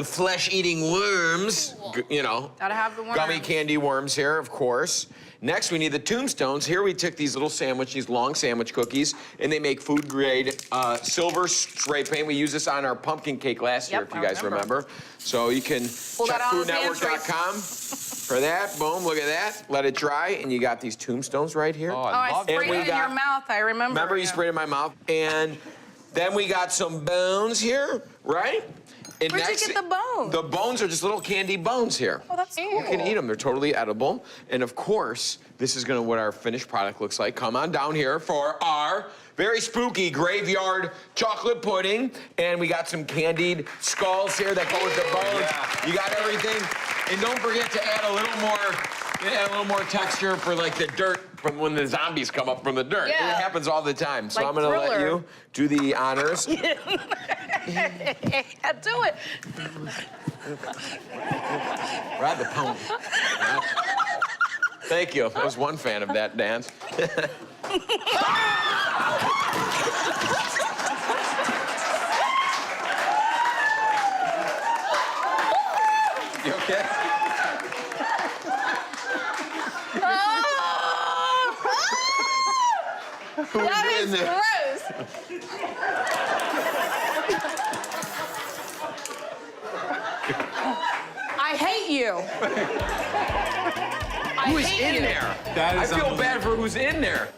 flesh-eating worms. Gotta have the worms. Gummy candy worms here, of course. Next, we need the tombstones. Here we took these these long sandwich cookies, and they make food-grade silver spray paint. We used this on our pumpkin cake last year, if you guys remember. So you can check foodnetwork.com for that. Boom, look at that. Let it dry, and you got these tombstones right here. Oh, I sprayed it in your mouth, I remember. Remember you sprayed it in my mouth? And then we got some bones here, right? And Where'd you get the bones? The bones are just little candy bones here. Oh, that's cool. You can eat them. They're totally edible. And of course, this is what our finished product looks like. Come on down here for our very spooky graveyard chocolate pudding. And we got some candied skulls here that go with the bones. Yeah. You got everything. And don't forget to add a little more texture for the dirt from when the zombies come up from the dirt. Yeah. It happens all the time. So I'm Thriller. gonna let you do the honors. Do it. Ride the pony. Thank you. I was one fan of that dance. You okay? That is gross. I hate hate you. Who's in there? I feel bad for who's in there.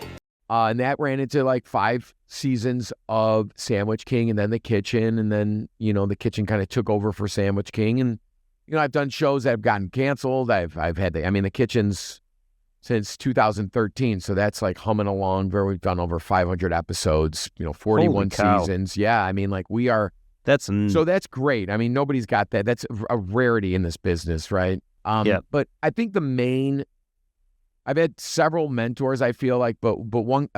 And that ran into like 5 seasons of Sandwich King, and then The Kitchen, and then, you know, The Kitchen kind of took over for Sandwich King. And, you know, I've done shows that have gotten canceled. I've had The Kitchen's since 2013, so that's like humming along. Where we've done over 500 episodes, you know, 41 seasons. Yeah, I mean, like we are. So that's great. I mean, nobody's got that. That's a rarity in this business, right? But I think the main, I've had several mentors, I feel like, but one,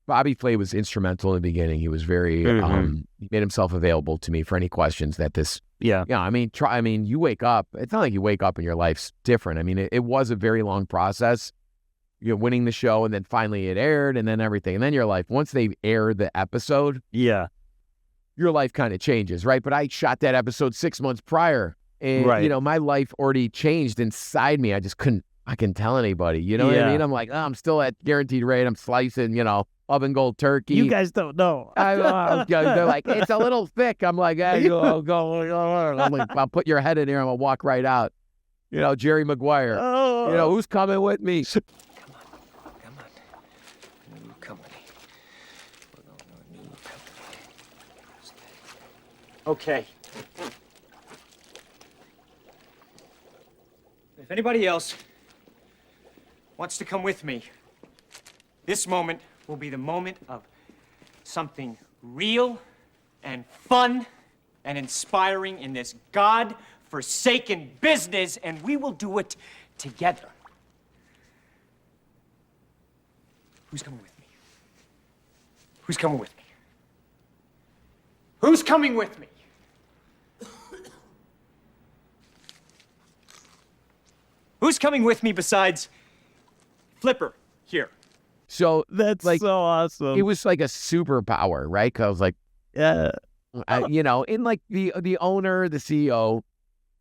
Bobby Flay was instrumental in the beginning. He was very, he made himself available to me for any questions that this, I mean, you wake up, it's not like you wake up and your life's different. I mean, it was a very long process, you know, winning the show, and then finally it aired, and then everything. And then your life, once they air the episode, your life kind of changes, right? But I shot that episode 6 months prior, and, you know, my life already changed inside me. I just couldn't tell anybody, you know what I mean? I'm like, I'm still at guaranteed rate. I'm slicing, you know, oven gold turkey. You guys don't know. They're like, it's a little thick. I'm like, hey, go. I'm like, I'll put your head in here and I'll walk right out. You know, Jerry Maguire. You know, who's coming with me? Come on. New company. We're going to a new company. Okay. If anybody else wants to come with me, this moment will be the moment of something real and fun and inspiring in this God-forsaken business, and we will do it together. Who's coming with me? Who's coming with me? Who's coming with me? Who's coming with me besides Flipper here? So that's like, so awesome. It was like a superpower, right? Because I was like, you know, in like the owner, the CEO,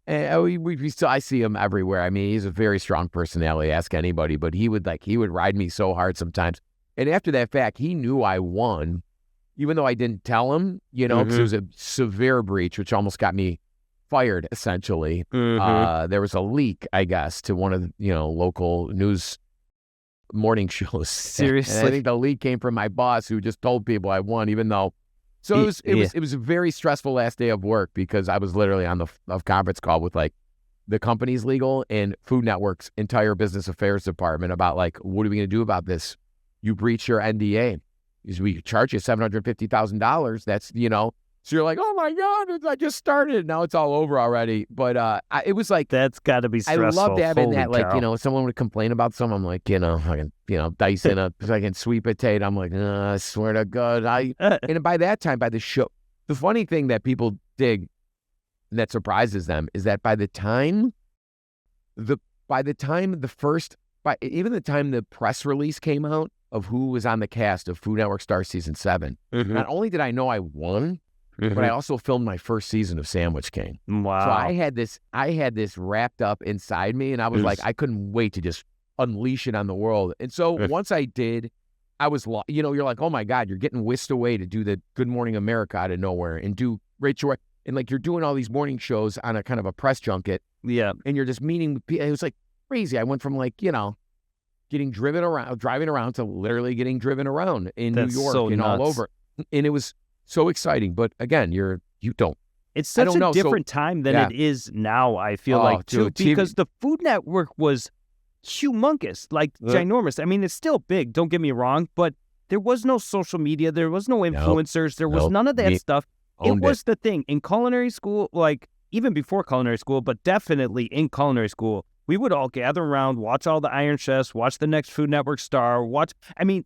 and I see him everywhere. I mean, he's a very strong personality. Ask anybody, but he would ride me so hard sometimes. And after that fact, he knew I won, even though I didn't tell him, you know, because it was a severe breach, which almost got me fired, essentially. There was a leak, I guess, to one of the, you know, local news morning shows. Seriously? And I think the leak came from my boss, who just told people I won, even though. So it was a very stressful last day of work, because I was literally on the conference call with like the company's legal and Food Network's entire business affairs department about like, what are we going to do about this? You breached your NDA. We charge you $750,000. That's, you know. So you're like, oh my God, I just started. Now it's all over already. But it was like, that's got to be stressful. I loved having Holy that, like, cow. you know, someone would complain about something. I'm like, you know, I can, you know, dice in a fucking sweet potato. I'm like, I swear to God. And by that time, by the show, the funny thing that people dig that surprises them is that even the time the press release came out of who was on the cast of Food Network Star Season 7, not only did I know I won, but I also filmed my first season of Sandwich King. Wow. So I had this wrapped up inside me, and I was like, I couldn't wait to just unleash it on the world. And so once I did, I was, you know, you're like, oh my God, you're getting whisked away to do the Good Morning America out of nowhere and do Rachel, and like you're doing all these morning shows on a kind of a press junket. Yeah. And you're just meeting with people. It was like crazy. I went from like, you know, driving around to literally getting driven around in New York and all over. And it was so exciting. But again, it's such a different time than it is now, I feel like, too, because the Food Network was humongous, like ginormous. I mean, it's still big, don't get me wrong, but there was no social media, there was no influencers, there was none of that stuff. It was the thing. In culinary school, like even before culinary school, but definitely in culinary school, we would all gather around, watch all the Iron Chefs, watch the next Food Network star,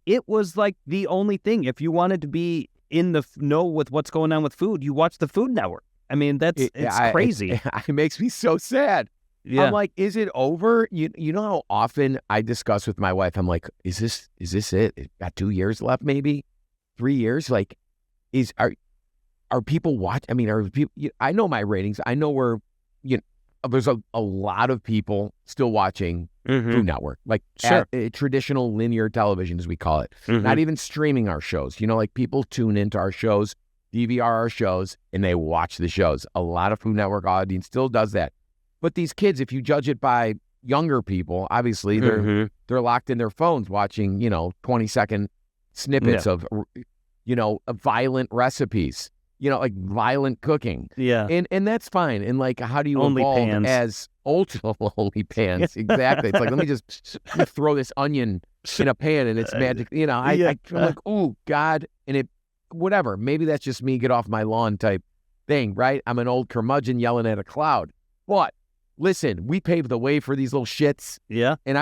it was like the only thing. If you wanted to be in the know with what's going on with food, you watch the Food Network. I mean, it's crazy. It makes me so sad. Yeah. I'm like, is it over? You know how often I discuss with my wife, I'm like, is this it? Got 2 years left, maybe 3 years? Like, are people watch? I mean, are people? I know my ratings. I know there's a lot of people still watching Food Network, like traditional linear television, as we call it. Not even streaming our shows. You know, like people tune into our shows DVR our shows, and they watch the shows. A lot of Food Network audience still does that. But these kids, if you judge it by younger people, obviously they're locked in their phones watching, 20-second snippets of, violent recipes, like violent cooking. Yeah. And that's fine. And like, how do you Only evolve pans. as only pans? Exactly. It's like, let me throw this onion in a pan and it's magic. I feel like, oh God. And it, whatever, maybe that's just me get off my lawn type thing, right? I'm an old curmudgeon yelling at a cloud. But listen, we paved the way for these little shits. Yeah. And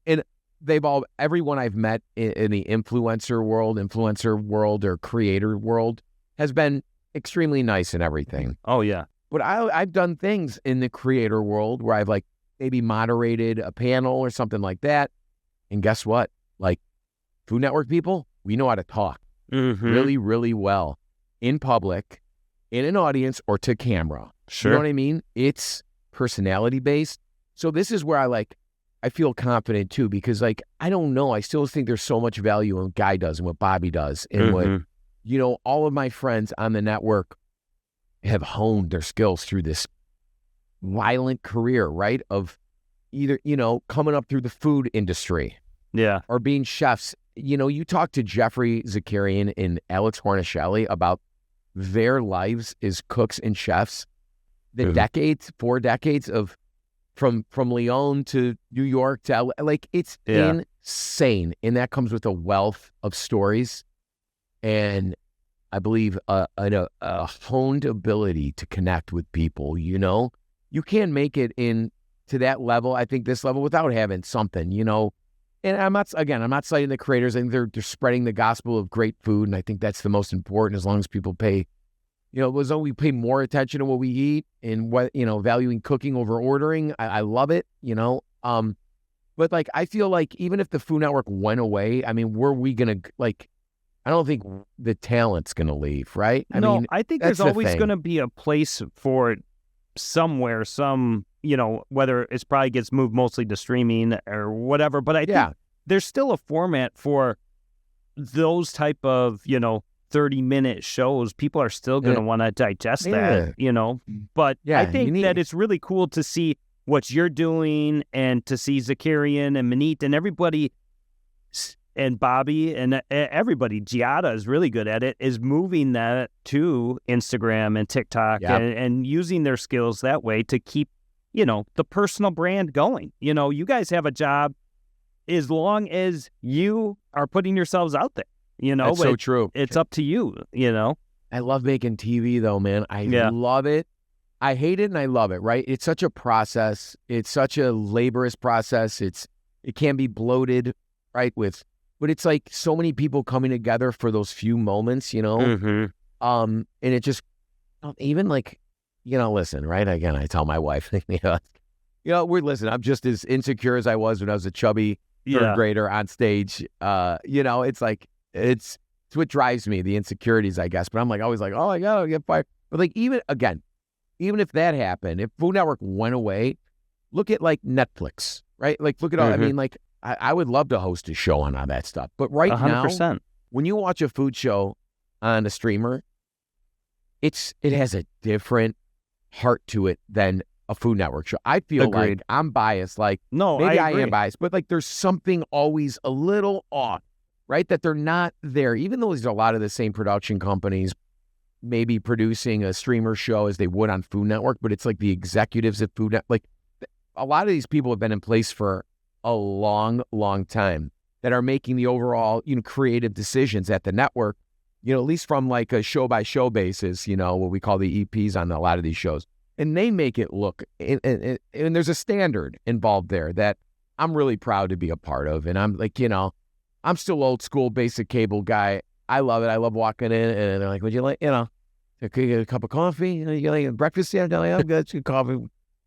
and they've everyone I've met in the influencer world or creator world has been extremely nice and everything. Oh yeah. But I've done things in the creator world where I've like maybe moderated a panel or something like that. And guess what? Like Food Network people, we know how to talk really, really well in public, in an audience, or to camera. Sure. You know what I mean? It's personality based. So this is where I feel confident too, because like, I don't know. I still think there's so much value in what Guy does and what Bobby does. And what, all of my friends on the network have honed their skills through this violent career, right? Of either, coming up through the food industry. Yeah. Or being chefs. You talk to Jeffrey Zakarian and Alex Hornacelli about their lives as cooks and chefs. The 4 decades of from Lyon to New York to LA, like it's insane. And that comes with a wealth of stories. And I believe a honed ability to connect with people, You can't make it in to that level, I think this level, without having something, And I'm not citing the creators. I think they're spreading the gospel of great food, and I think that's the most important. As long as people pay, as long as we pay more attention to what we eat and what valuing cooking over ordering. I love it, But like, I feel like even if the Food Network went away, I mean, were we gonna like? I don't think the talent's gonna leave, right? I think there's always gonna be a place for it somewhere. Whether it's probably gets moved mostly to streaming or whatever, but I think there's still a format for those type of, 30-minute shows. People are still going to want to digest that, but I think that it's really cool to see what you're doing and to see Zakarian and Manit and everybody and Bobby and everybody, Giada is really good at it, is moving that to Instagram and TikTok and using their skills that way to keep the personal brand going. You guys have a job as long as you are putting yourselves out there, That's so true. It's up to you, I love making TV though, man. I love it. I hate it and I love it, right? It's such a process. It's such a laborious process. It can be bloated, right? But it's like so many people coming together for those few moments, and it just, even like, listen, right? Again, I tell my wife, I'm just as insecure as I was when I was a chubby third grader on stage. It's like, it's what drives me, the insecurities, I guess. But I'm like, always like, oh, I gotta get fired. But like, even if that happened, if Food Network went away, look at like Netflix, right? Like, look at all, I mean, like, I would love to host a show on all that stuff. But right 100%. Now, when you watch a food show on a streamer, it has a different heart to it than a Food Network show. I feel like I'm biased. Like, maybe I am biased, but like there's something always a little off, right? That they're not there. Even though there's a lot of the same production companies maybe producing a streamer show as they would on Food Network, but it's like the executives at Food Network, like a lot of these people have been in place for a long, long time that are making the overall, creative decisions at the network, at least from like a show by show basis, what we call the EPs on a lot of these shows. And they make it look, and there's a standard involved there that I'm really proud to be a part of. And I'm like, I'm still old school, basic cable guy. I love it. I love walking in and they're like, would you like, could you get a cup of coffee? You like breakfast yet? I'm like, I've got some coffee,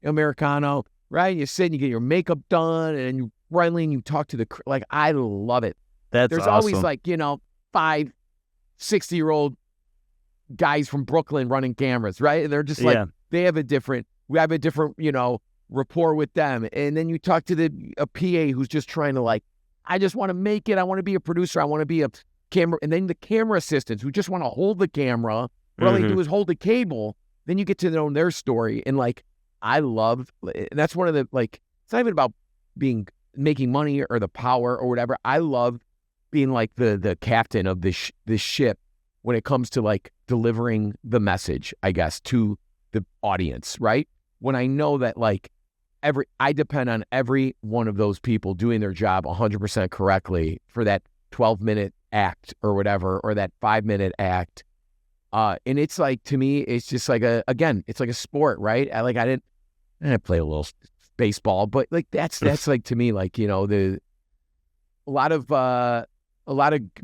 Americano. Right? You sit and you get your makeup done and you friendly and you talk to I love it. There's awesome. Always like, 5 60-year-old guys from Brooklyn running cameras, right? And they're just like, we have a different, rapport with them. And then you talk to a PA who's just trying to like, I just want to make it. I want to be a producer. I want to be a camera, and then the camera assistants who just want to hold the camera. But all they do is hold the cable. Then you get to know their story. And like, I love, and that's one of the, like, it's not even about making money or the power or whatever. I love being like the captain of this ship when it comes to like delivering the message, I guess, to the audience, right? When I know that like I depend on every one of those people doing their job 100% correctly for that 12-minute act or whatever, or that 5-minute act. And it's like, to me, it's just like it's like a sport, right? I didn't play a little baseball, but like that's like, to me, like, you know, a lot of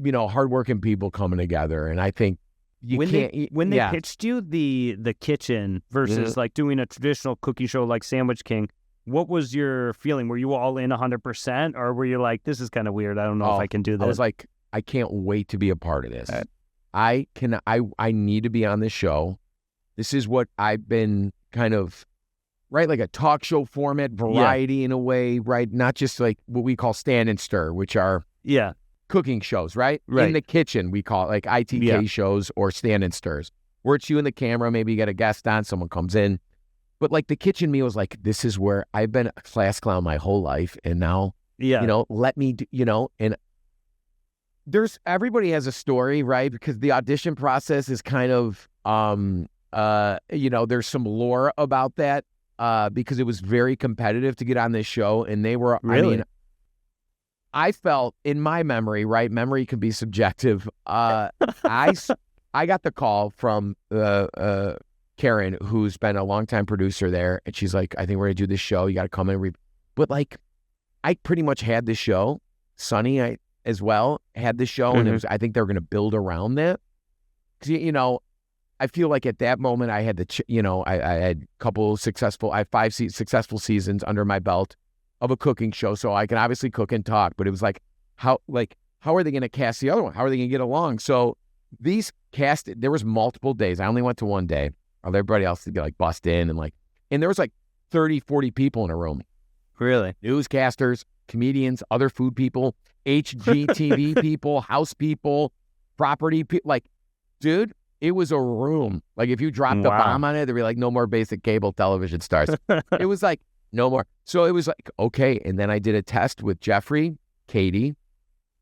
you know, hardworking people coming together. And I think when they pitched you the kitchen versus like doing a traditional cooking show like Sandwich King, what was your feeling? Were you all in 100%, or were you like, this is kind of weird, I don't know if I can do this? I was like, I can't wait to be a part of this. I need to be on this show. This is what I've been kind of, right, like a talk show format, variety in a way, right? Not just like what we call stand and stir, which are cooking shows, right? In the kitchen, we call it like ITK shows or stand and stirs, where it's you and the camera, maybe you get a guest on, someone comes in. But like the kitchen meal is like, this is where I've been a class clown my whole life, and now, you know, let me do, you know, and everybody has a story, right? Because the audition process is kind of, you know, there's some lore about that, because it was very competitive to get on this show, and they were, I mean, I felt, in my memory, right? Memory can be subjective. I got the call from Karen, who's been a longtime producer there, and she's like, I think we're going to do this show. You got to come in. But like, I pretty much had the show. Sonny, as well, had the show, and it was, I think they were going to build around that. Because, you know, I feel like at that moment I had you know, I had I had 5 successful seasons under my belt of a cooking show, so I can obviously cook and talk, but it was like, how are they going to cast the other one? How are they going to get along? So there was multiple days. I only went to one day. Everybody else to get like bust in, and there was like 30, 40 people in a room. Really? Newscasters, comedians, other food people, HGTV people, house people, property people. Like, dude, it was a room. Like, if you dropped a bomb on it, there'd be like, no more basic cable television stars. It was like, no more. So it was like, okay. And then I did a test with Jeffrey, Katie,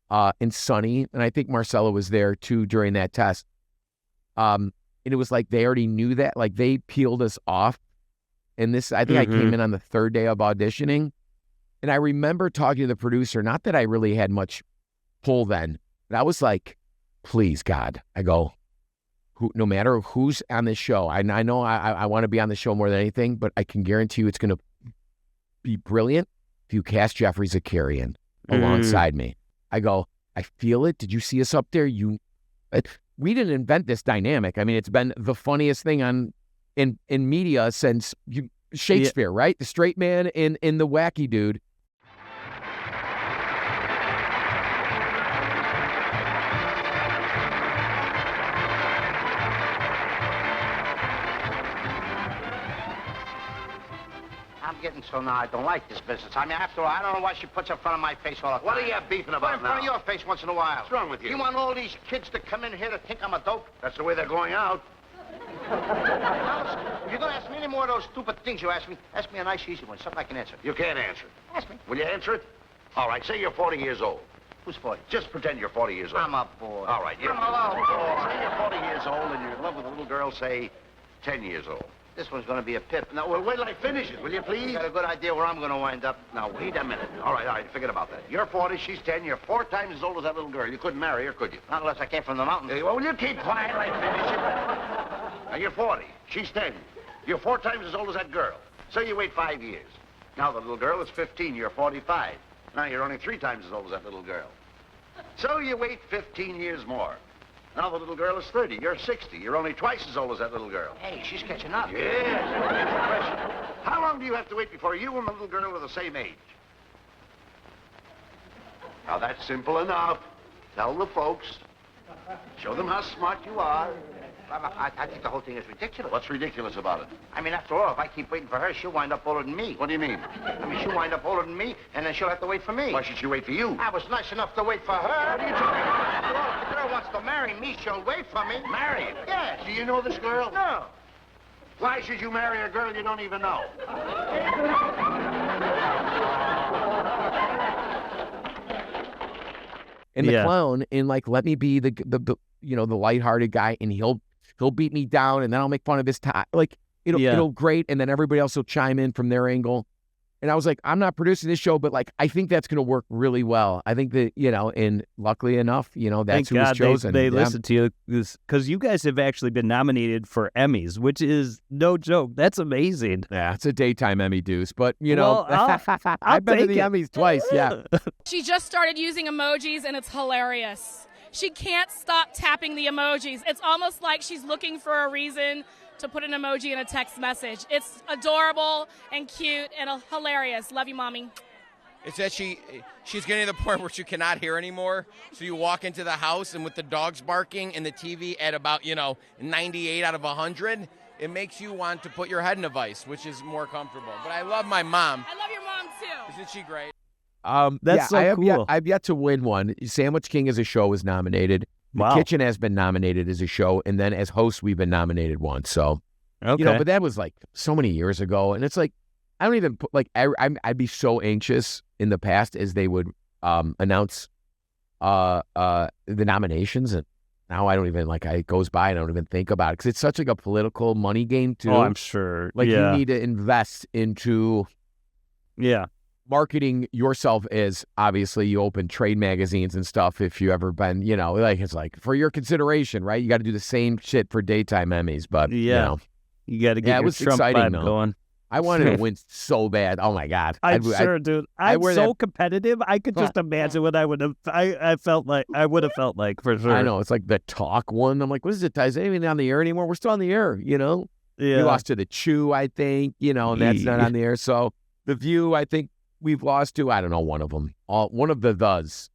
and Sonny, and I think Marcella was there too during that test. And it was like, they already knew that, like, they peeled us off. And this, I think I came in on the 3rd day of auditioning. And I remember talking to the producer, not that I really had much pull then, but I was like, please, God, I go, no matter who's on this show, I know I want to be on the show more than anything, but I can guarantee you it's going to be brilliant if you cast Jeffrey Zakarian alongside me. I go, I feel it. Did you see us up there? We didn't invent this dynamic. I mean, it's been the funniest thing in media since Shakespeare, right? The straight man and the wacky dude. I'm getting so now I don't like this business. I mean, after all, I don't know why she puts in front of my face all the time. What are you beefing about in front of your face once in a while. What's wrong with you? You want all these kids to come in here to think I'm a dope? That's the way they're going out. If you're going to ask me any more of those stupid things you ask me a nice, easy one, something I can answer. You can't answer it. Ask me. Will you answer it? All right, say you're 40 years old. Who's 40? Just pretend you're 40 years old. I'm a boy. All right, you're I'm a little boy. Say you're 40 years old and you're in love with a little girl, say, 10 years old. This one's going to be a pip. Now, well, wait till I finish it, will you, please? You got a good idea where I'm going to wind up? Now, wait a minute. All right, forget about that. You're 40, she's 10, you're 4 times as old as that little girl. You couldn't marry her, could you? Not unless I came from the mountains. Well, will you keep quiet till I finish it? Now, you're 40, she's 10. You're 4 times as old as that girl. So you wait 5 years. Now, the little girl is 15, you're 45. Now, you're only 3 times as old as that little girl. So you wait 15 years more. Now the little girl is 30. You're 60. You're only twice as old as that little girl. Hey, she's catching up. Yes. How long do you have to wait before you and the little girl are the same age? Now that's simple enough. Tell the folks. Show them how smart you are. I think the whole thing is ridiculous. What's ridiculous about it? I mean, after all, if I keep waiting for her, she'll wind up older than me. What do you mean? I mean, she'll wind up older than me, and then she'll have to wait for me. Why should she wait for you? I was nice enough to wait for her. What are you talking about? Well, if the girl wants to marry me, she'll wait for me. Marry? Yes. Do you know this girl? No. Why should you marry a girl you don't even know? And the clown, and like, let me be the lighthearted guy, and he'll beat me down, and then I'll make fun of his time. Like, it'll great, and then everybody else will chime in from their angle. And I was like, I'm not producing this show, but like, I think that's going to work really well. I think that, and luckily enough, that's who was chosen. They listen to you because you guys have actually been nominated for Emmys, which is no joke. That's amazing. Yeah, it's a daytime Emmy, Duce, but I've been to the Emmys twice. Yeah. She just started using emojis, and it's hilarious. She can't stop tapping the emojis. It's almost like she's looking for a reason to put an emoji in a text message. It's adorable and cute and hilarious. Love you, Mommy. It's that she's getting to the point where she cannot hear anymore. So you walk into the house, and with the dogs barking and the TV at about, 98 out of 100, it makes you want to put your head in a vice, which is more comfortable. But I love my mom. I love your mom, too. Isn't she great? That's so cool. I've yet to win one. Sandwich King as a show was nominated. The Kitchen has been nominated as a show, and then as host, we've been nominated once. So, but that was like so many years ago, and it's like I don't even put I'd be so anxious in the past as they would announce the nominations, and now I don't even it goes by and I don't even think about it because it's such like a political money game too. Oh, I'm sure. You need to invest into marketing yourself as obviously you open trade magazines and stuff if you ever been, it's like for your consideration, right? You got to do the same shit for daytime Emmys, but you got to get your Trump vibe going. I wanted to win so bad. Oh my God. Dude. I'm so competitive. I could just imagine what I would have, I would have felt like for sure. I know. It's like the talk one. I'm like, what is it? Is it even on the air anymore? We're still on the air, Yeah. We lost to the Chew, I think, and that's not on the air. So the View, I think, we've lost to, I don't know, one of them. One of the thes.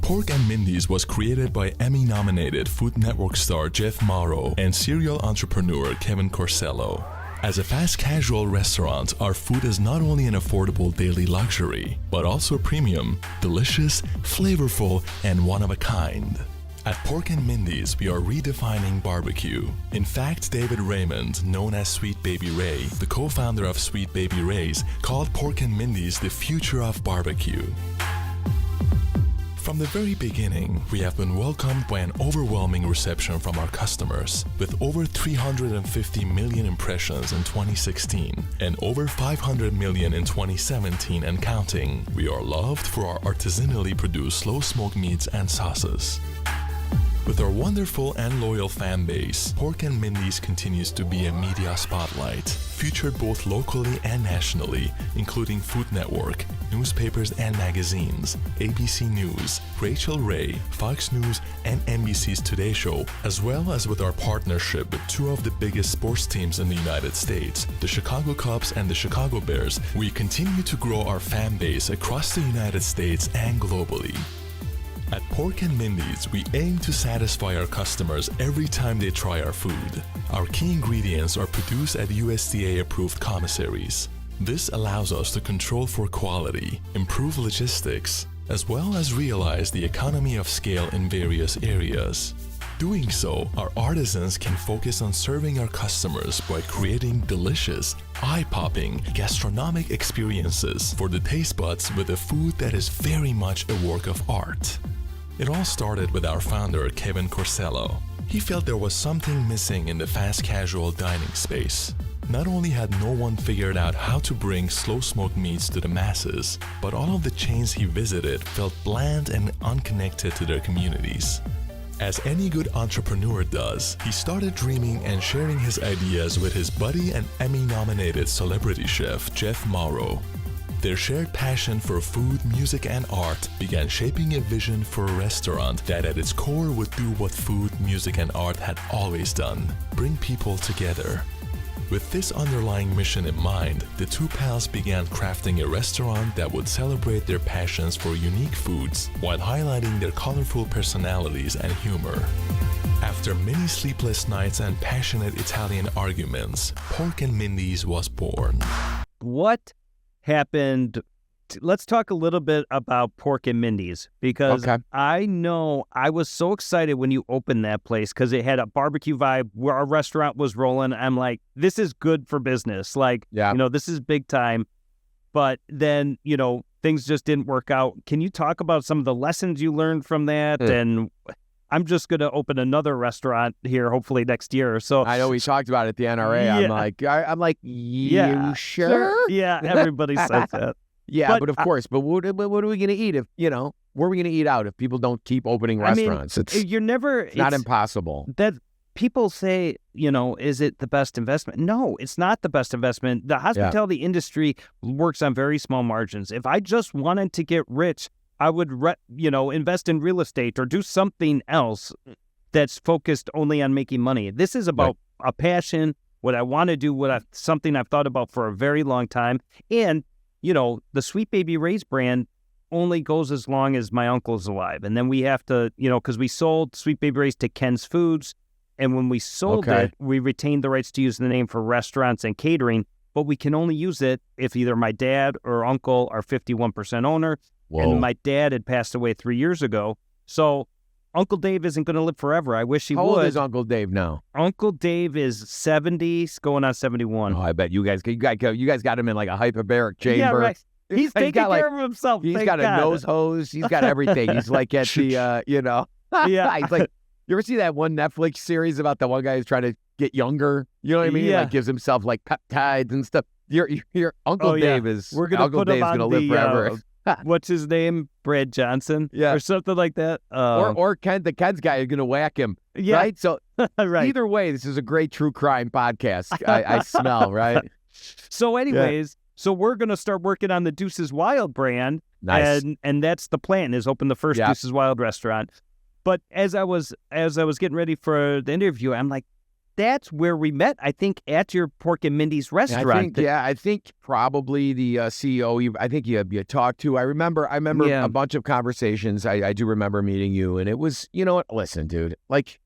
Pork and Mindy's was created by Emmy-nominated Food Network star Jeff Mauro and serial entrepreneur Kevin Corsello. As a fast casual restaurant, our food is not only an affordable daily luxury, but also premium, delicious, flavorful, and one of a kind. At Pork and Mindy's, we are redefining barbecue. In fact, David Raymond, known as Sweet Baby Ray, the co-founder of Sweet Baby Ray's, called Pork and Mindy's the future of barbecue. From the very beginning, we have been welcomed by an overwhelming reception from our customers. With over 350 million impressions in 2016 and over 500 million in 2017 and counting, we are loved for our artisanally produced slow-smoked meats and sauces. With our wonderful and loyal fan base, Pork and Mindy's continues to be a media spotlight, featured both locally and nationally, including Food Network, newspapers and magazines, ABC News, Rachel Ray, Fox News, and NBC's Today Show, as well as with our partnership with two of the biggest sports teams in the United States, the Chicago Cubs and the Chicago Bears. We continue to grow our fan base across the United States and globally. At Pork and Mindy's, we aim to satisfy our customers every time they try our food. Our key ingredients are produced at USDA-approved commissaries. This allows us to control for quality, improve logistics, as well as realize the economy of scale in various areas. Doing so, our artisans can focus on serving our customers by creating delicious, eye-popping, gastronomic experiences for the taste buds with a food that is very much a work of art. It all started with our founder, Kevin Corsello. He felt there was something missing in the fast casual dining space. Not only had no one figured out how to bring slow-smoked meats to the masses, but all of the chains he visited felt bland and unconnected to their communities. As any good entrepreneur does, he started dreaming and sharing his ideas with his buddy and Emmy-nominated celebrity chef, Jeff Mauro. Their shared passion for food, music, and art began shaping a vision for a restaurant that at its core would do what food, music, and art had always done: bring people together. With this underlying mission in mind, the two pals began crafting a restaurant that would celebrate their passions for unique foods while highlighting their colorful personalities and humor. After many sleepless nights and passionate Italian arguments, Pork and Mindy's was born. What happened let's talk a little bit about Pork and Mindy's, because I know I was so excited when you opened that place because it had a barbecue vibe where our restaurant was rolling. I'm like, this is good for business. Like, this is big time. But then, things just didn't work out. Can you talk about some of the lessons you learned from that? And I'm just going to open another restaurant here, hopefully next year. So I know we talked about it at the NRA. Yeah. I'm like, you sure? Yeah, everybody says that. Yeah, but of course. But what are we going to eat if, where are we going to eat out if people don't keep opening restaurants? It's not impossible. That people say, is it the best investment? No, it's not the best investment. The hospitality industry works on very small margins. If I just wanted to get rich, I would, invest in real estate or do something else that's focused only on making money. This is about a passion, what I want to do, something I've thought about for a very long time. And, the Sweet Baby Ray's brand only goes as long as my uncle's alive. And then we have to, because we sold Sweet Baby Ray's to Ken's Foods. And when we sold it, we retained the rights to use the name for restaurants and catering, but we can only use it if either my dad or uncle are 51% owner. Whoa. And my dad had passed away 3 years ago. So Uncle Dave isn't going to live forever. I wish he would. How old is Uncle Dave now? Uncle Dave is 70, going on 71. Oh, I bet you guys got him in like a hyperbaric chamber. Yeah, right. He's taking care of himself. He's got a nose hose. He's got everything. He's like at the, Yeah. He's like, you ever see that one Netflix series about the one guy who's trying to get younger? You know what I mean? Yeah. Like gives himself like peptides and stuff. Your Uncle Dave is Uncle Dave's going to live forever. What's his name? Brad Johnson? Yeah. Or something like that. Or Ken's guy is going to whack him. Yeah. Right? So right. Either way, this is a great true crime podcast. I smell, right? So anyways, so we're going to start working on the Duce's Wild brand. Nice. And that's the plan, is open the first Duce's Wild restaurant. But as I was getting ready for the interview, I'm like, that's where we met, I think, at your Pork and Mindy's restaurant. I think probably the CEO. I think you talked to. I remember a bunch of conversations. I do remember meeting you, and it was, listen, dude, like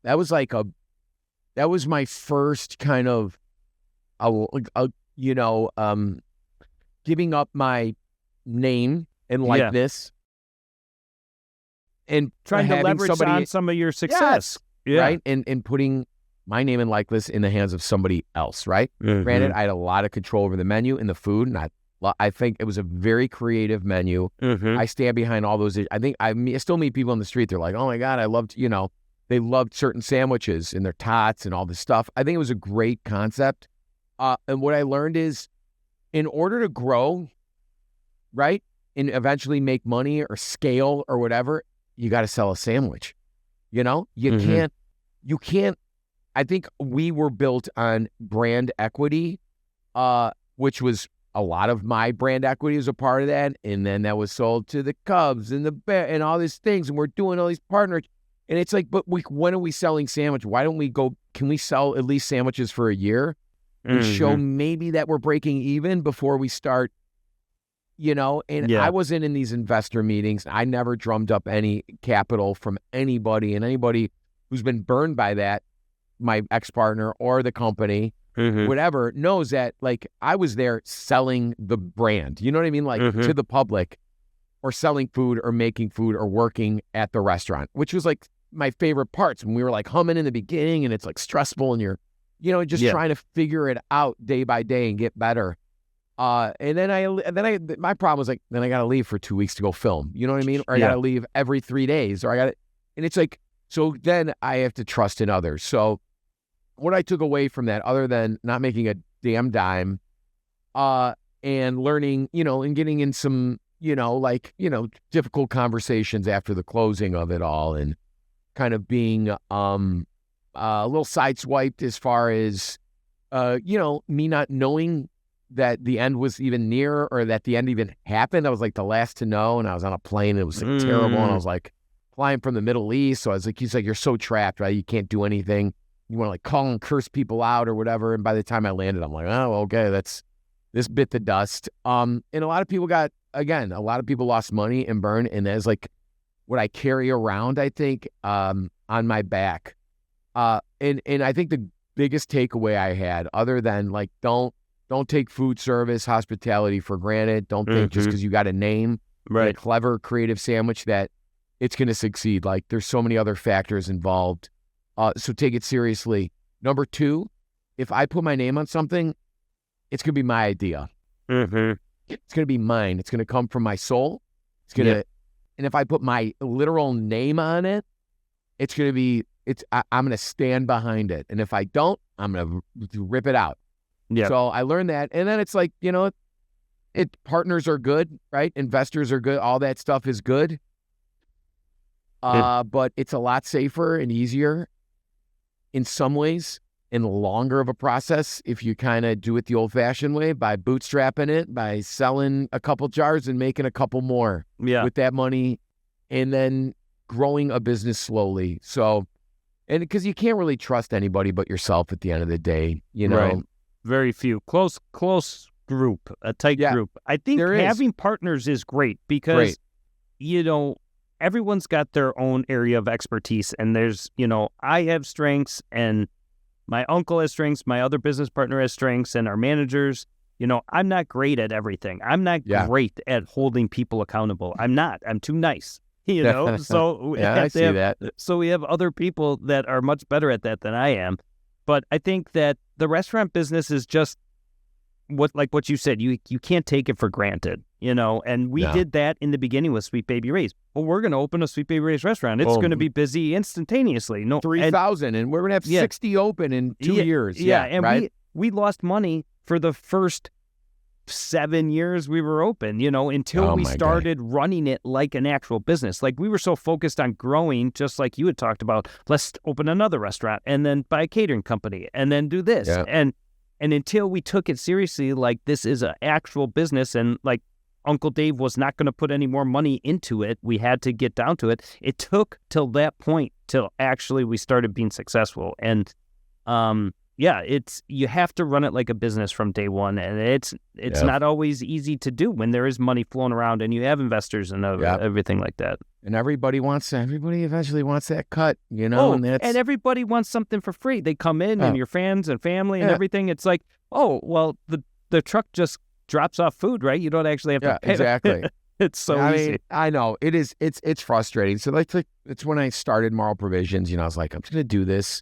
that was my first kind of, giving up my name and likeness. And trying to leverage on some of your success. Right? And putting my name and likeness in the hands of somebody else, right? Mm-hmm. Granted, I had a lot of control over the menu and the food, and I think it was a very creative menu. Mm-hmm. I stand behind all those. I think I still meet people on the street. They're like, oh my God, I loved, they loved certain sandwiches and their tots and all this stuff. I think it was a great concept. And what I learned is, in order to grow, right, and eventually make money or scale or whatever, you got to sell a sandwich. You can't. I think we were built on brand equity, which was a lot of my brand equity was a part of that. And then that was sold to the Cubs and the Bear and all these things. And we're doing all these partners. And it's like, but when are we selling sandwich? Why don't we go, can we sell at least sandwiches for a year and show maybe that we're breaking even before we start, I wasn't in these investor meetings. I never drummed up any capital from anybody, and anybody who's been burned by that, my ex-partner or the company, whatever, knows that, like, I was there selling the brand, you know what I mean? Like, to the public, or selling food or making food or working at the restaurant, which was like my favorite parts. When we were like humming in the beginning and it's like stressful and you're, just trying to figure it out day by day and get better. And then my problem was like, then I got to leave for 2 weeks to go film, you know what I mean? Or I got to leave every 3 days, or and it's like, so then I have to trust in others. So what I took away from that, other than not making a damn dime, and learning, and getting in some, difficult conversations after the closing of it all, and kind of being, a little sideswiped as far as, me not knowing that the end was even near, or that the end even happened. I was like the last to know, and I was on a plane. It was like terrible, and I was like flying from the Middle East. So I was like, he's like, you're so trapped, right? You can't do anything. You want to like call and curse people out or whatever. And by the time I landed, I'm like, oh, okay, this bit the dust. And a lot of people lost money and burned, and that's like what I carry around, I think, on my back. And I think the biggest takeaway I had, other than like, don't don't take food service, hospitality for granted. Don't think just because you got a name, a clever, creative sandwich, that it's going to succeed. Like, there's so many other factors involved. So take it seriously. Number 2, if I put my name on something, it's going to be my idea. It's going to be mine. It's going to come from my soul. It's going to, and if I put my literal name on it, it's going to be, I'm going to stand behind it. And if I don't, I'm going to rip it out. Yeah. So I learned that. And then it's like, partners are good, right? Investors are good. All that stuff is good. But it's a lot safer and easier in some ways and longer of a process if you kind of do it the old-fashioned way, by bootstrapping it, by selling a couple jars and making a couple more with that money, and then growing a business slowly. So, and because you can't really trust anybody but yourself at the end of the day, Right. Very few. Close group, a tight group. I think having partners is great because, everyone's got their own area of expertise, and there's, I have strengths, and my uncle has strengths, my other business partner has strengths, and our managers, I'm not great at everything. I'm not great at holding people accountable. I'm too nice, so I see that. So we have other people that are much better at that than I am. But I think that the restaurant business is just what you said, you can't take it for granted, and we did that in the beginning with Sweet Baby Ray's. Well, we're going to open a Sweet Baby Ray's restaurant. It's going to be busy instantaneously. 3,000, and we're going to have 60 open in 2 years. And we lost money for the first 7 years we were open, until we started running it like an actual business. Like, we were so focused on growing, just like you had talked about, let's open another restaurant and then buy a catering company and then do this. And until we took it seriously, like, this is an actual business, and like Uncle Dave was not going to put any more money into it, we had to get down to it. It took till that point till actually we started being successful. And you have to run it like a business from day one, and it's not always easy to do when there is money flowing around and you have investors and everything like that. And everybody eventually wants that cut, and everybody wants something for free. They come in and your fans and family and everything. It's like, the truck just drops off food, right? You don't actually have to pay. Exactly. It's so easy. I know it is. It's frustrating. So it's when I started Mauro Provisions. I was like, I'm just gonna do this.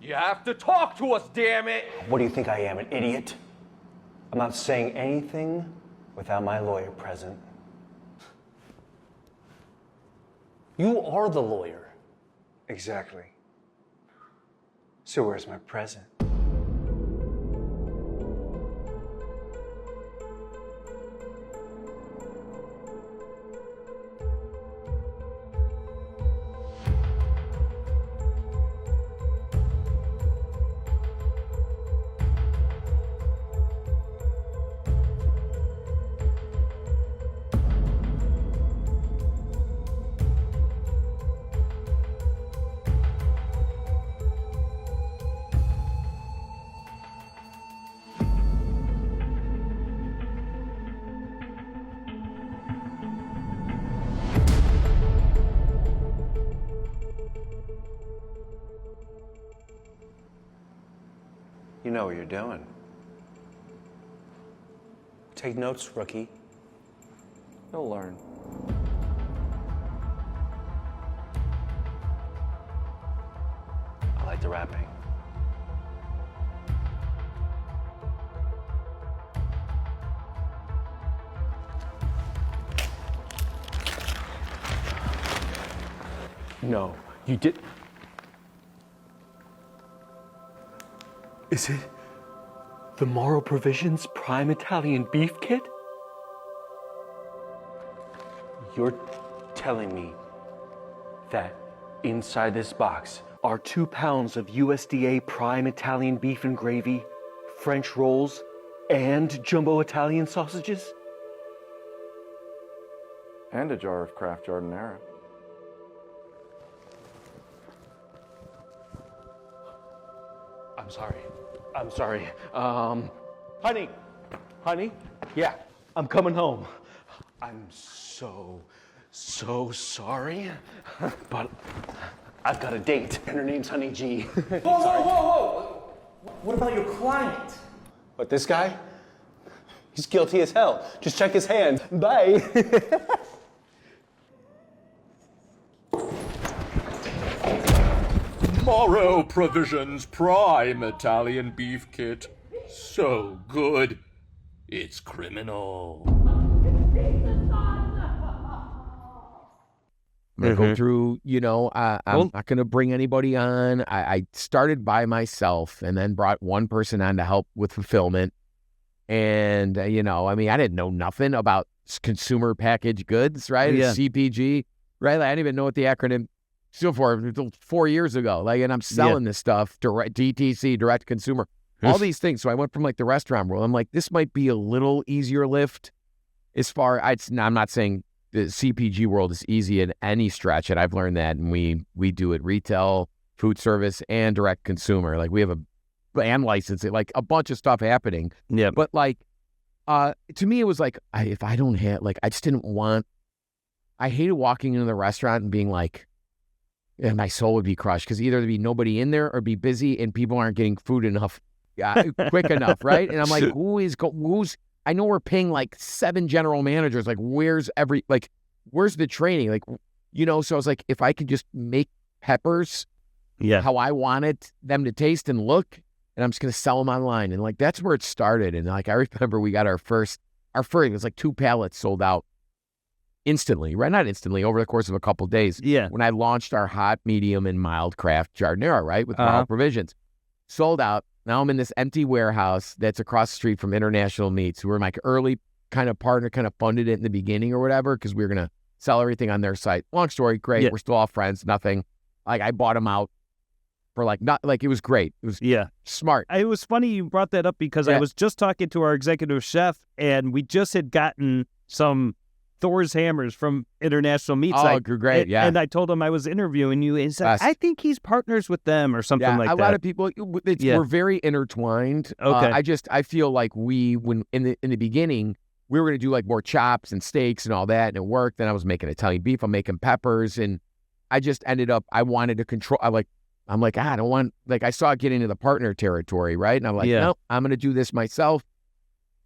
You have to talk to us, damn it! What do you think I am, an idiot? I'm not saying anything without my lawyer present. You are the lawyer. Exactly. So where's my present? You know what you're doing. Take notes, rookie. You'll learn. I like the rapping. No, you did. Is it the Mauro Provisions Prime Italian Beef Kit? You're telling me that inside this box are 2 pounds of USDA Prime Italian beef and gravy, French rolls, and jumbo Italian sausages? And a jar of Kraft giardiniera. I'm sorry. Honey, yeah, I'm coming home. I'm so sorry, but I've got a date, and her name's Honey G. Whoa! What about your client? What, this guy? He's guilty as hell. Just check his hands. Bye. Mauro Provisions Prime Italian Beef Kit. So good, it's criminal. I'm going to go through, I'm not going to bring anybody on. I started by myself and then brought one person on to help with fulfillment. And, I didn't know nothing about consumer packaged goods, right? Yeah. CPG, right? Like, I didn't even know what the acronym stood for 4 years ago. And I'm selling this stuff, direct DTC, direct consumer, all these things. So I went from the restaurant world. I'm like, this might be a little easier lift as far, I'm not saying the CPG world is easy in any stretch, and I've learned that, and we do it retail, food service, and direct consumer. We have and licensing, a bunch of stuff happening. Yeah. But to me, it was if I don't have, I just didn't want, I hated walking into the restaurant and being and my soul would be crushed because either there'd be nobody in there or be busy and people aren't getting food enough, quick enough, right? And I'm like, who's, I know we're paying 7 general managers. Where's where's the training? So I was like, if I could just make peppers how I wanted them to taste and look, and I'm just going to sell them online. And that's where it started. And I remember we got our first, it was 2 pallets sold out instantly, right? Not instantly, over the course of a couple of days. Yeah. When I launched our hot, medium, and mild craft giardiniera, right? With Mauro Provisions. Sold out. Now I'm in this empty warehouse that's across the street from International Meats, who were my early kind of partner, kind of funded it in the beginning or whatever, because we were going to sell everything on their site. Long story, great. Yeah. We're still all friends, nothing. I bought them out for it was great. It was smart. It was funny you brought that up because I was just talking to our executive chef, and we just had gotten some Thor's hammers from International Meats. Oh, great, yeah. And I told him I was interviewing you, and he said, I think he's partners with them or something like that. A lot of people, we're very intertwined. Okay. I feel like when in the beginning, we were going to do more chops and steaks and all that, and it worked. Then I was making Italian beef, I'm making peppers, and I just ended up, I wanted to control, I'm like, I don't want, I saw it get into the partner territory, right? And I'm like, no, I'm going to do this myself.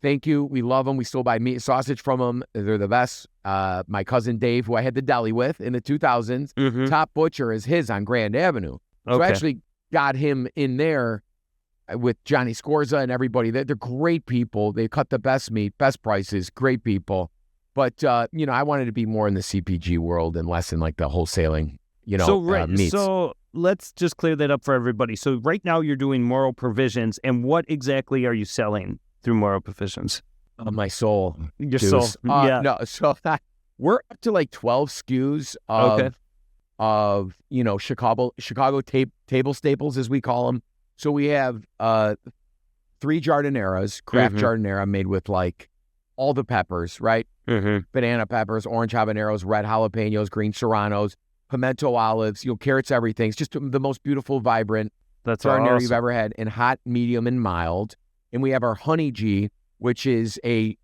Thank you. We love them. We still buy meat sausage from them. They're the best. My cousin Dave, who I had the deli with in the 2000s, Top Butcher is his on Grand Avenue. So I actually got him in there with Johnny Scorza and everybody. They're great people. They cut the best meat, best prices, great people. But, I wanted to be more in the CPG world and less in the wholesaling, meats. So let's just clear that up for everybody. So right now you're doing Mauro Provisions, and what exactly are you selling through Mauro Provisions? My soul. Your soul. Yeah. No, so we're up to 12 SKUs of Chicago table staples, as we call them. So we have 3 giardinieras, craft giardiniera made with all the peppers, right? Banana peppers, orange habaneros, red jalapenos, green serranos, pimento olives, carrots, everything. It's just the most beautiful, vibrant giardiniera you've ever had, in hot, medium, and mild. And we have our Honey G, which is a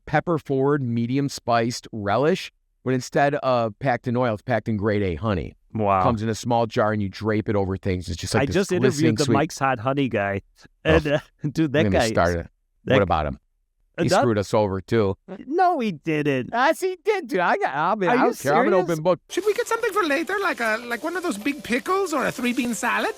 pepper-forward, medium-spiced relish, but instead of packed in oil, it's packed in grade A honey. Wow. Comes in a small jar, and you drape it over things. It's just I just interviewed the Mike's Hot Honey guy. And, dude, that guy started. What about him? He screwed us over, too. No, he didn't. Yes, he did, dude. I don't care. I'm an open book. Should we get something for later, like one of those big pickles or a 3-bean salad?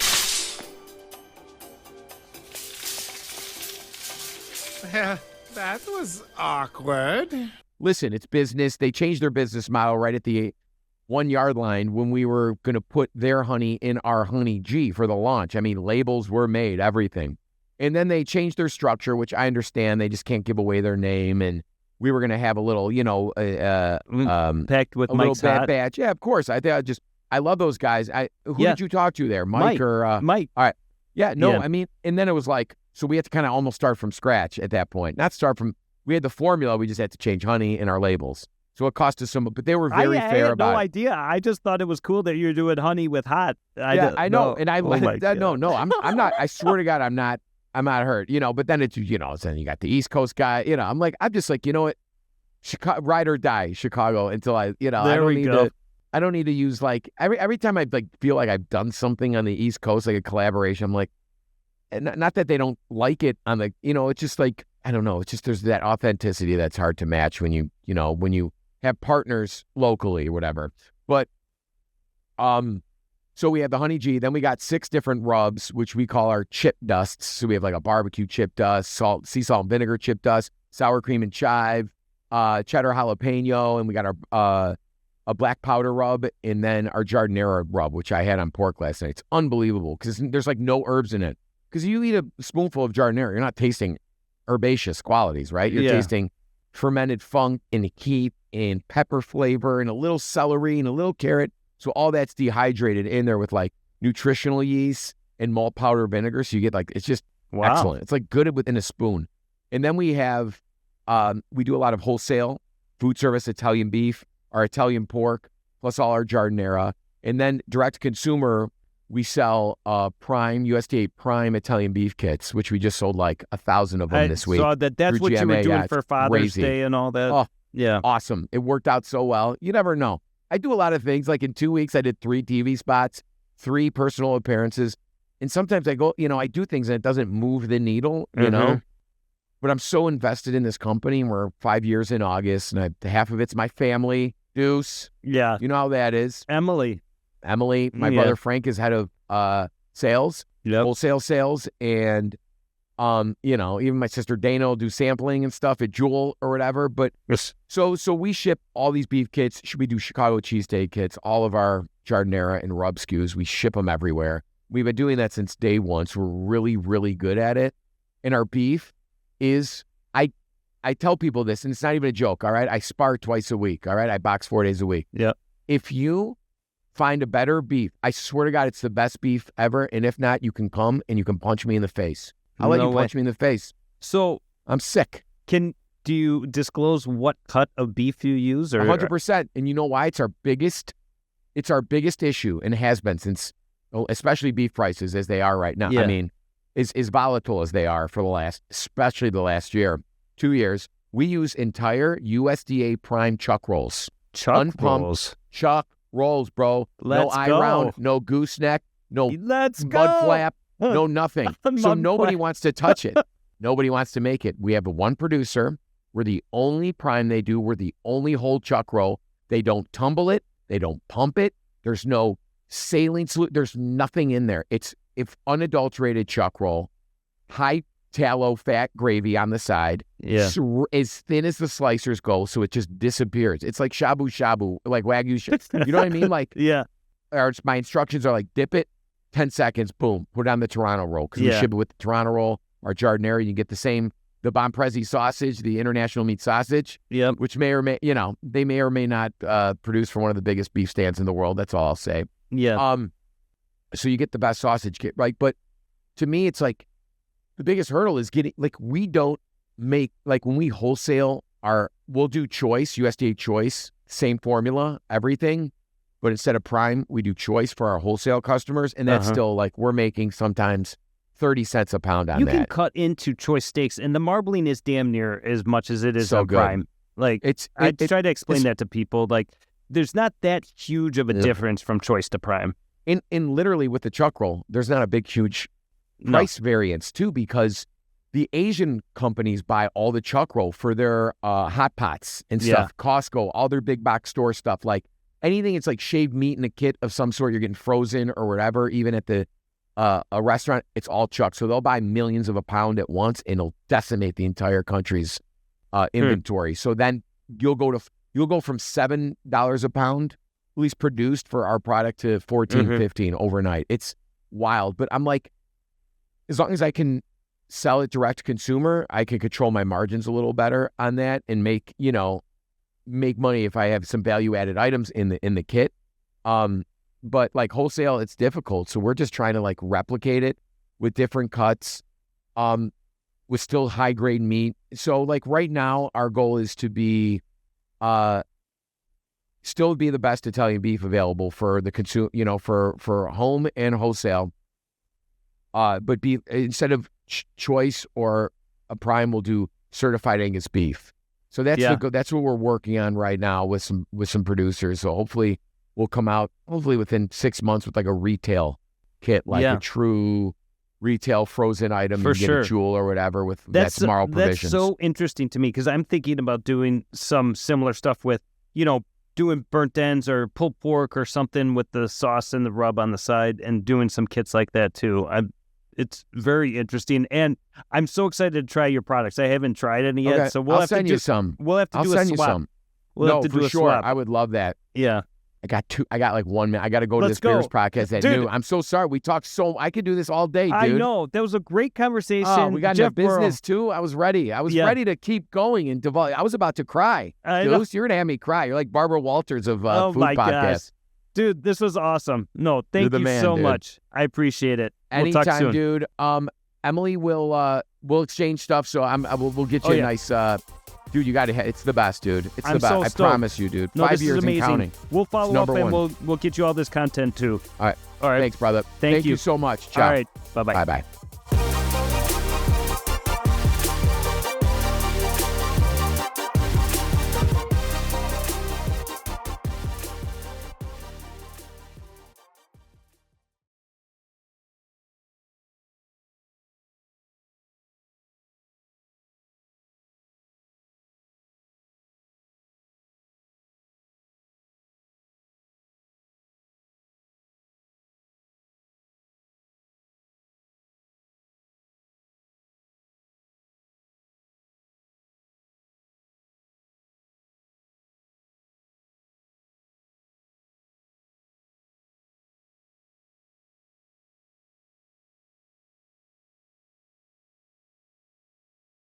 That was awkward. Listen, it's business. They changed their business model right at the 1 yard line when we were going to put their honey in our Honey G for the launch. I mean, labels were made, everything. And then they changed their structure, which I understand. They just can't give away their name. And we were going to have a little, packed with a Mike's little Hot. badge. Yeah, of course. I love those guys. Who did you talk to there? Mike or Mike? All right. Yeah, no, I mean, and then it was so we had to kind of almost start from scratch at that point. Not start from, we had the formula, we just had to change honey in our labels. So it cost us some, but they were very fair about it. I had no idea. I just thought it was cool that you're doing honey with hot. I know. And I'm not, I swear to God, I'm not hurt, but then it's, then you got the East Coast guy, I'm just you know what, ride or die Chicago until I don't need to I don't need to use like every time I like feel like I've done something on the East Coast, like a collaboration, I'm like, and not that they don't like it on the, it's just like, I don't know. It's just, there's that authenticity that's hard to match when you have partners locally or whatever. But, so we have the Honey G, then we got 6 different rubs, which we call our chip dusts. So we have like a barbecue chip dust, sea salt and vinegar chip dust, sour cream and chive, cheddar jalapeno, and we got our, a black powder rub, and then our giardiniera rub, which I had on pork last night. It's unbelievable because there's like no herbs in it. Because you eat a spoonful of giardiniera, you're not tasting herbaceous qualities, right? You're tasting fermented funk and heat and pepper flavor and a little celery and a little carrot. So all that's dehydrated in there with like nutritional yeast and malt powder vinegar. So you get like, it's just excellent. It's like good within a spoon. And then we have, we do a lot of wholesale food service Italian beef, our Italian pork, plus all our giardiniera. And then direct to consumer, we sell prime, USDA prime Italian beef kits, which we just sold like 1,000 of them this week. So that's what you were doing for Father's Day and all that? Oh, yeah. Awesome. It worked out so well. You never know. I do a lot of things. Like in 2 weeks, I did 3 TV spots, 3 personal appearances. And sometimes I go, I do things and it doesn't move the needle, you know? But I'm so invested in this company. We're 5 years in August, and half of it's my family. Duce. Yeah. You know how that is. Emily. My brother Frank is head of sales, wholesale sales. And, even my sister Dana will do sampling and stuff at Jewel or whatever. But so we ship all these beef kits. We do Chicago cheesesteak kits, all of our giardiniera and rub SKUs. We ship them everywhere. We've been doing that since day one. So we're really, really good at it. And our beef is, I tell people this, and it's not even a joke, all right? I spar twice a week, all right? I box 4 days a week. Yep. If you find a better beef, I swear to God, it's the best beef ever. And if not, you can come and you can punch me in the face. I'll let you punch me in the face. So I'm sick. Do you disclose what cut of beef you use? Or 100%. And you know why? It's our biggest issue, and it has been since, especially beef prices as they are right now. Yeah. I mean, as volatile as they are for especially the last year. 2 years, we use entire USDA prime chuck rolls. Rolls. Chuck rolls, bro. No eye round, no gooseneck, no mud flap, no nothing. So nobody wants to touch it. Nobody wants to make it. We have one producer. We're the only prime they do. We're the only whole chuck roll. They don't tumble it. They don't pump it. There's no saline salute. There's nothing in there. It's unadulterated chuck roll, high tallow fat gravy on the side, as thin as the slicers go, so it just disappears. It's like shabu shabu, like Wagyu. You know what I mean? Like, my instructions are like, dip it, 10 seconds, boom, put it on the Toronto roll, because we ship it with the Toronto roll. Our giardiniera, you get the Bonprezzi sausage, the international meat sausage, which may or may, they may or may not produce for one of the biggest beef stands in the world. That's all I'll say. So you get the best sausage kit, right? But to me, it's like, the biggest hurdle is getting, like, we don't make, like, when we wholesale we'll do choice, USDA choice, same formula, everything. But instead of prime, we do choice for our wholesale customers. And that's still like, we're making sometimes 30 cents a pound on that. You can cut into choice steaks, and the marbling is damn near as much as it is on prime. Like, I try to explain that to people. Like, there's not that huge of a difference from choice to prime. And literally with the chuck roll, there's not a big, huge price variance too, because the Asian companies buy all the chuck roll for their hot pots and stuff. Costco, all their big box store stuff, like anything it's like shaved meat in a kit of some sort, you're getting frozen or whatever, even at the a restaurant, it's all chuck. So they'll buy millions of a pound at once, and it'll decimate the entire country's inventory. So then you'll go from $7 a pound, at least produced for our product, to 14, 15 overnight. It's wild. But I'm like, as long as I can sell it direct to consumer, I can control my margins a little better on that and make money if I have some value added items in the kit. But like wholesale, it's difficult. So we're just trying to like replicate it with different cuts, with still high grade meat. So like right now, our goal is to be, still be the best Italian beef available for the for home and wholesale. But be, instead of choice or a prime, we'll do certified Angus beef. So that's what we're working on right now with some producers. So hopefully will come out hopefully within 6 months with like a retail kit, like a true retail frozen item. For you get sure. a jewel or whatever with that's Mauro Provisions. That's so interesting to me because I'm thinking about doing some similar stuff with, doing burnt ends or pulled pork or something with the sauce and the rub on the side and doing some kits like that too. It's very interesting, and I'm so excited to try your products. I haven't tried any yet, so we'll I'll have send to you some. We'll have to I'll do a send swap. you some. We'll have to for do a sure. swap. I would love that. Yeah. I got like 1 minute. I got to go to Let's this Beers go. podcast at Dude. noon. I'm so sorry. We talked I could do this all day, dude. I know. That was a great conversation. Oh, we got Jeff into business Mauro. too. I was ready. I was ready to keep going and develop. I was about to cry. Duce, you're gonna have me cry. You're like Barbara Walters of Oh food my podcast. gosh. Dude, this was awesome. No, thank the you man, so dude. much. I appreciate it. Anytime, we'll talk soon. dude. Emily will we'll exchange stuff. So we'll get you a nice. Dude, you got to. It's the best, dude. It's I'm the best. so I stoked. promise you, dude. No, 5 this years is amazing. and counting. We'll follow It's up number and one. we'll get you all this content too. All right. All right. Thanks, brother. Thank you so much. Ciao. All right. Bye-bye. Bye-bye.